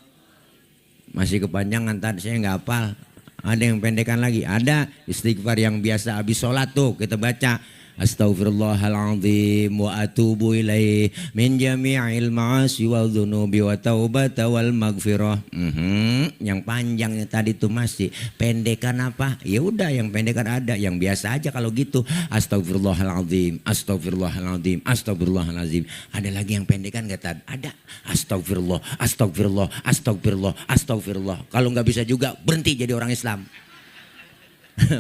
Masih kepanjangan tad, saya nggak hafal. Ada yang pendekan lagi, ada istighfar yang biasa habis sholat tuh kita baca. Astaghfirullahaladzim wa atubu ilaih min jami'il ma'asi wal dhunubi wa taubata wal maghfirah. Yang panjangnya tadi tuh masih pendekan apa? Ya udah yang pendekan ada, yang biasa aja kalau gitu. Astaghfirullahaladzim, astaghfirullahaladzim, astaghfirullahaladzim. Ada lagi yang pendekan nggak tadi? Ada. Astagfirullah, astagfirullah, astagfirullah, astagfirullah. Kalau nggak bisa juga berhenti jadi orang Islam.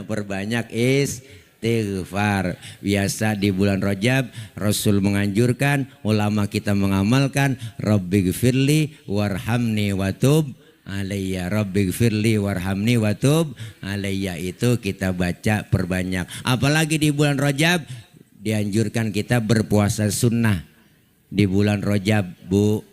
Perbanyak istighfar. Biasa di bulan Rajab Rasul menganjurkan, ulama kita mengamalkan, Rabbighfirli warhamni watub alayya. Rabbighfirli warhamni watub alayya, itu kita baca perbanyak. Apalagi di bulan Rajab dianjurkan kita berpuasa sunnah. Di bulan Rajab bu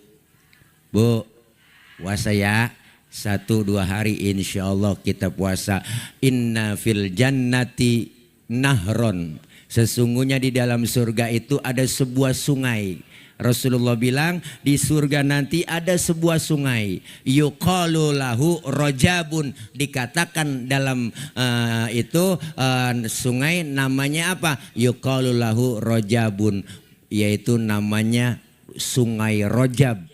puasa ya. 1-2 hari insya Allah kita puasa. Inna fil jannati nahron, sesungguhnya di dalam surga itu ada sebuah sungai. Rasulullah bilang di surga nanti ada sebuah sungai, yuqalu lahu rajabun, dikatakan dalam sungai namanya apa? Yuqalu lahu rajabun, yaitu namanya sungai Rajab.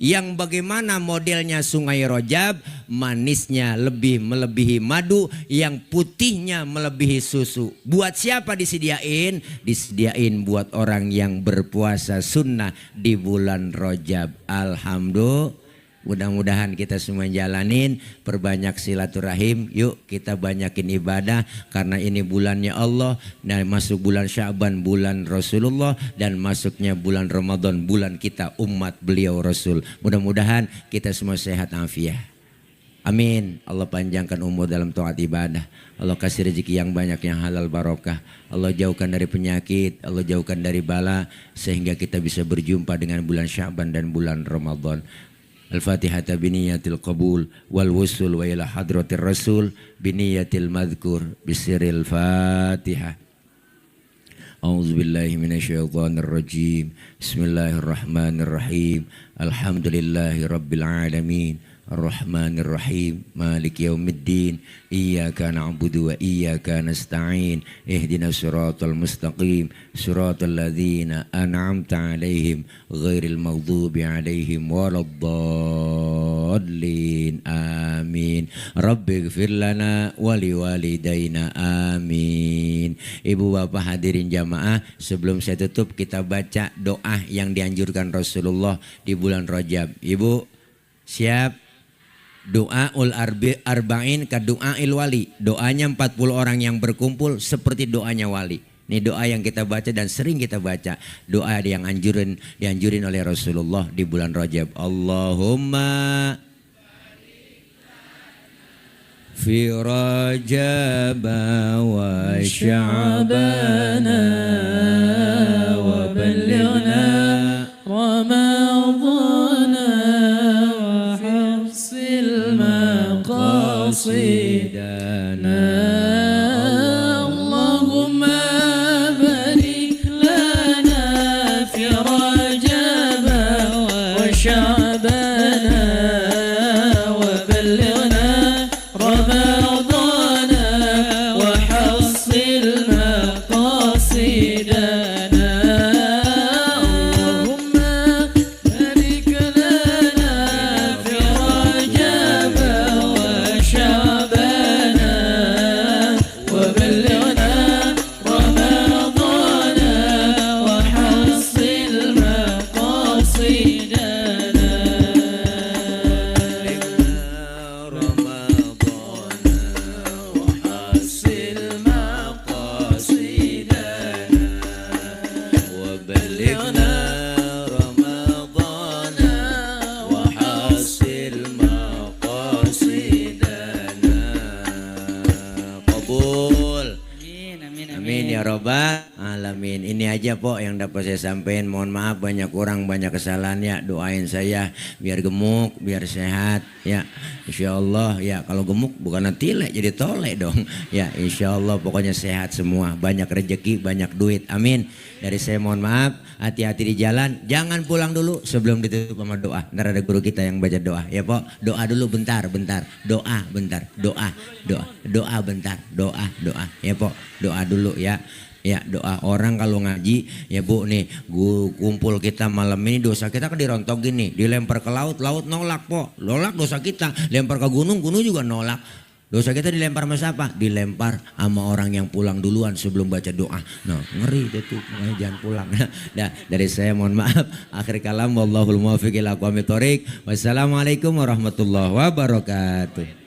Yang bagaimana modelnya sungai Rajab? Manisnya lebih melebihi madu, yang putihnya melebihi susu. Buat siapa disediain? Disediain buat orang yang berpuasa sunnah di bulan Rajab. Alhamdulillah. Mudah-mudahan kita semua jalanin, perbanyak silaturahim, yuk kita banyakin ibadah karena ini bulannya Allah dan masuk bulan Sya'ban, bulan Rasulullah dan masuknya bulan Ramadan, bulan kita umat beliau Rasul. Mudah-mudahan kita semua sehat afiat. Amin. Allah panjangkan umur dalam taat ibadah. Allah kasih rezeki yang banyak yang halal barokah. Allah jauhkan dari penyakit, Allah jauhkan dari bala sehingga kita bisa berjumpa dengan bulan Sya'ban dan bulan Ramadan. Al-Fatihah biniyatil qabul wal wusul wa ila hadratir rasul biniyatil madhkur bisiril Fatihah. A'udzu billahi minasyaitonir rajim. Bismillahirrahmanirrahim. Alhamdulillahi rabbil alamin. Ar-Rahmanir Rahim, Maliki Yaumiddin, Iyyaka na'budu wa iyyaka nasta'in, Ihdinas siratal mustaqim, siratal ladzina an'amta 'alaihim, ghairil maghdubi 'alaihim waladdallin. Amin. Rabbighfir lana wa liwalidayna. Amin. Ibu bapak hadirin jamaah, sebelum saya tutup kita baca doa yang dianjurkan Rasulullah di bulan Rajab. Ibu siap? Doa ul arba'in ke doa il wali. Doanya 40 orang yang berkumpul seperti doanya wali. Ini doa yang kita baca dan sering kita baca. Doa yang dianjurin oleh Rasulullah di bulan Rajab. Allahumma fi Rajab wa Sya'bana wa ballighna Ramadana مقاصدنا اللهم بارك لنا في رجب وشعبان وبلغنا رمضان وحصل مقاصدنا Alamin. Ini aja po yang dapat saya sampaikan. Mohon maaf banyak kurang, banyak kesalahan ya. Doain saya biar gemuk, biar sehat ya. Insya Allah ya. Kalau gemuk bukan tilek jadi tolek dong. Ya insya Allah pokoknya sehat semua. Banyak rezeki, banyak duit. Amin. Dari saya mohon maaf. Hati-hati di jalan. Jangan pulang dulu sebelum ditutup sama doa. Ntar ada guru kita yang baca doa. Ya po. Doa dulu bentar. Doa bentar. Doa bentar. Doa. Ya po. Doa dulu ya. Ya doa orang kalau ngaji ya bu nih gua kumpul kita malam ini dosa kita kan dirontokin nih, dilempar ke laut nolak po, nolak dosa kita, lempar ke gunung juga nolak. Dosa kita dilempar sama siapa? Dilempar sama orang yang pulang duluan sebelum baca doa. Nah ngeri itu jangan pulang. Nah, dari saya mohon maaf. Akhir kalam wallahul muwaffiq ila aqwamit thoriq. Wassalamualaikum warahmatullahi wabarakatuh.